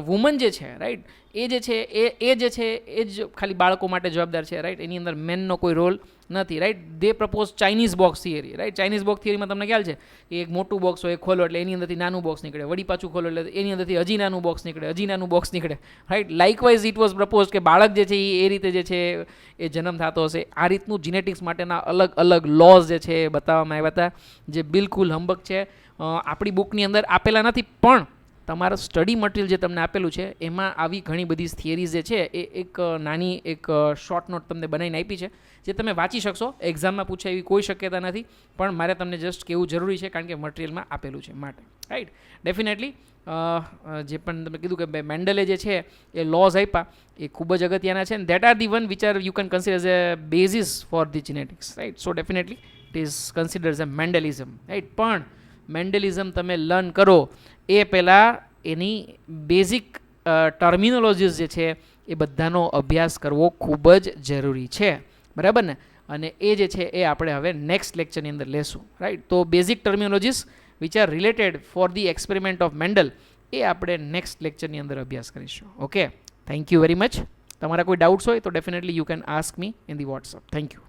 વુમન જે છે, રાઈટ, એ જે છે એ જે છે એ જ ખાલી બાળકો માટે જવાબદાર છે, રાઈટ. એની અંદર મેનનો કોઈ રોલ નથી, right. They propose Chinese box theory, right. ચાઇનીઝ બોક્સ થિયરીમાં તમને ખ્યાલ છે કે એક મોટું બોક્સ હોય, ખોલો એટલે એની અંદરથી નાનું બોક્સ નીકળે, વળી પાછું ખોલો એટલે એની અંદરથી હજી નાનું બોક્સ નીકળે, હજી નાનું બોક્સ નીકળે, right. Likewise it was propose કે બાળક જે છે એ રીતે જે છે એ જન્મ થતો હશે. આ રીતનું જીનેટિક્સ માટેના અલગ અલગ લોઝ જે છે એ બતાવવામાં આવ્યા હતા, જે બિલકુલ હંબક છે. આપણી બુકની અંદર આપેલા નથી, પણ તમારા સ્ટડી મટીરિયલ જે તમને આપેલું છે એમાં આવી ઘણી બધી થિયરીઝ જે છે એ એક નાની એક શોર્ટ નોટ તમને બનાવીને આપી છે, જે તમે વાંચી શકશો. એક્ઝામમાં પૂછાય એવી કોઈ શક્યતા નથી, પણ મારે તમને જસ્ટ કહેવું જરૂરી છે કારણ કે મટીરિયલમાં આપેલું છે માટે, રાઈટ. ડેફિનેટલી જે પણ તમે કીધું કે મેન્ડલે જે છે એ લોઝ આપ્યા એ ખૂબ જ અગત્યના છે, that are the one which are you can consider as a basis for the genetics, right. So definitely it is consider as a Mendelism, right. પણ મેન્ડલિઝમ તમે લર્ન કરો એ પહેલાં એની બેઝિક ટર્મિનોલોજીસ જે છે એ બધાનો અભ્યાસ કરવો ખૂબ જ જરૂરી છે, બરાબર ને. અને એ જે છે એ આપણે હવે નેક્સ્ટ લેક્ચરની અંદર લેશું, રાઈટ. તો basic terminologies which are related for the experiment of Mendel એ આપણે નેક્સ્ટ લેક્ચરની અંદર અભ્યાસ કરીશું. Okay, thank you very much. તમારા કોઈ ડાઉટ્સ હોય તો definitely you can ask me in the WhatsApp. Thank you.